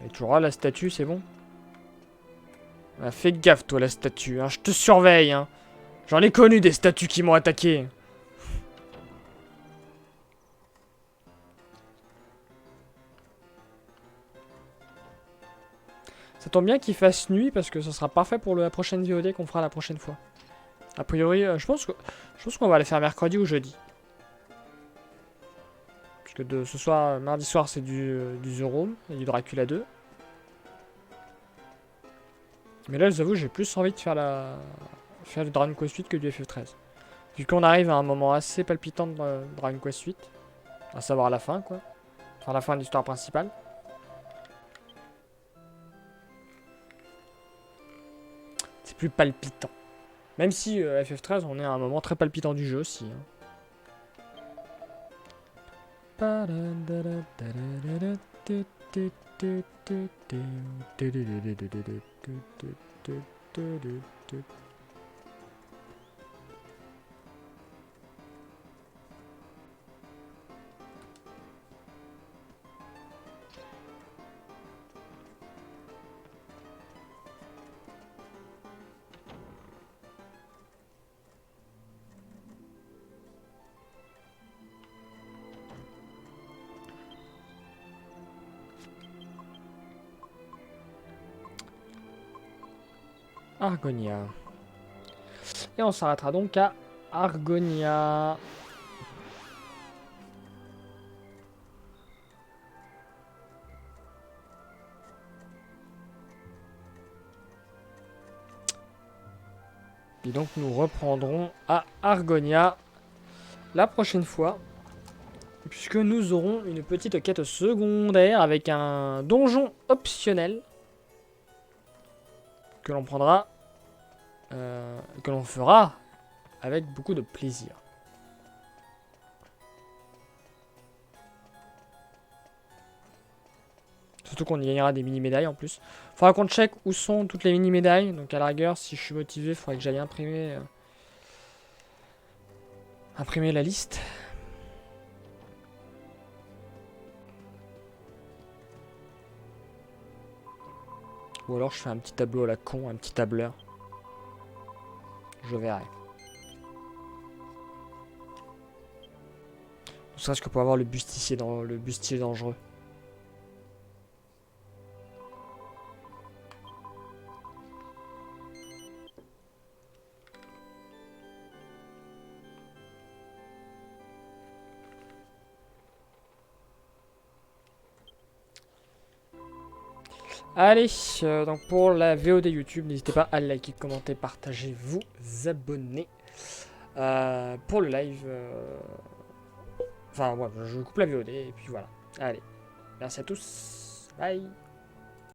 Et tu auras la statue, c'est bon? Ah, fais gaffe toi la statue, hein. Je te surveille. Hein. J'en ai connu des statues qui m'ont attaqué. Ça tombe bien qu'il fasse nuit parce que ce sera parfait pour la prochaine VOD qu'on fera la prochaine fois. A priori, je pense qu'on va les faire mercredi ou jeudi. Parce que de ce soir, mardi soir, c'est du The Room et du Dracula 2. Mais là, je vous avoue, j'ai plus envie de faire le Dragon Quest 8 que du FF13. Vu qu'on arrive à un moment assez palpitant de Dragon Quest 8, à savoir la fin, quoi. Enfin, la fin de l'histoire principale. C'est plus palpitant. Même si FF13, on est à un moment très palpitant du jeu aussi. Hein. Argonia. Et on s'arrêtera donc à Argonia. Et donc nous reprendrons à Argonia la prochaine fois. Puisque nous aurons une petite quête secondaire avec un donjon optionnel. Que l'on prendra, que l'on fera avec beaucoup de plaisir. Surtout qu'on y gagnera des mini-médailles en plus. Faudra qu'on check où sont toutes les mini-médailles. Donc à la rigueur, si je suis motivé, il faudrait que j'aille imprimer la liste. Ou alors je fais un petit tableau à la con, un petit tableur. Je verrai. Ne serait-ce que pour avoir le bustier dangereux. Allez, donc pour la VOD YouTube, n'hésitez pas à liker, commenter, partager, vous abonner. Pour le live, Enfin, ouais, je coupe la VOD et puis voilà. Allez, merci à tous. Bye.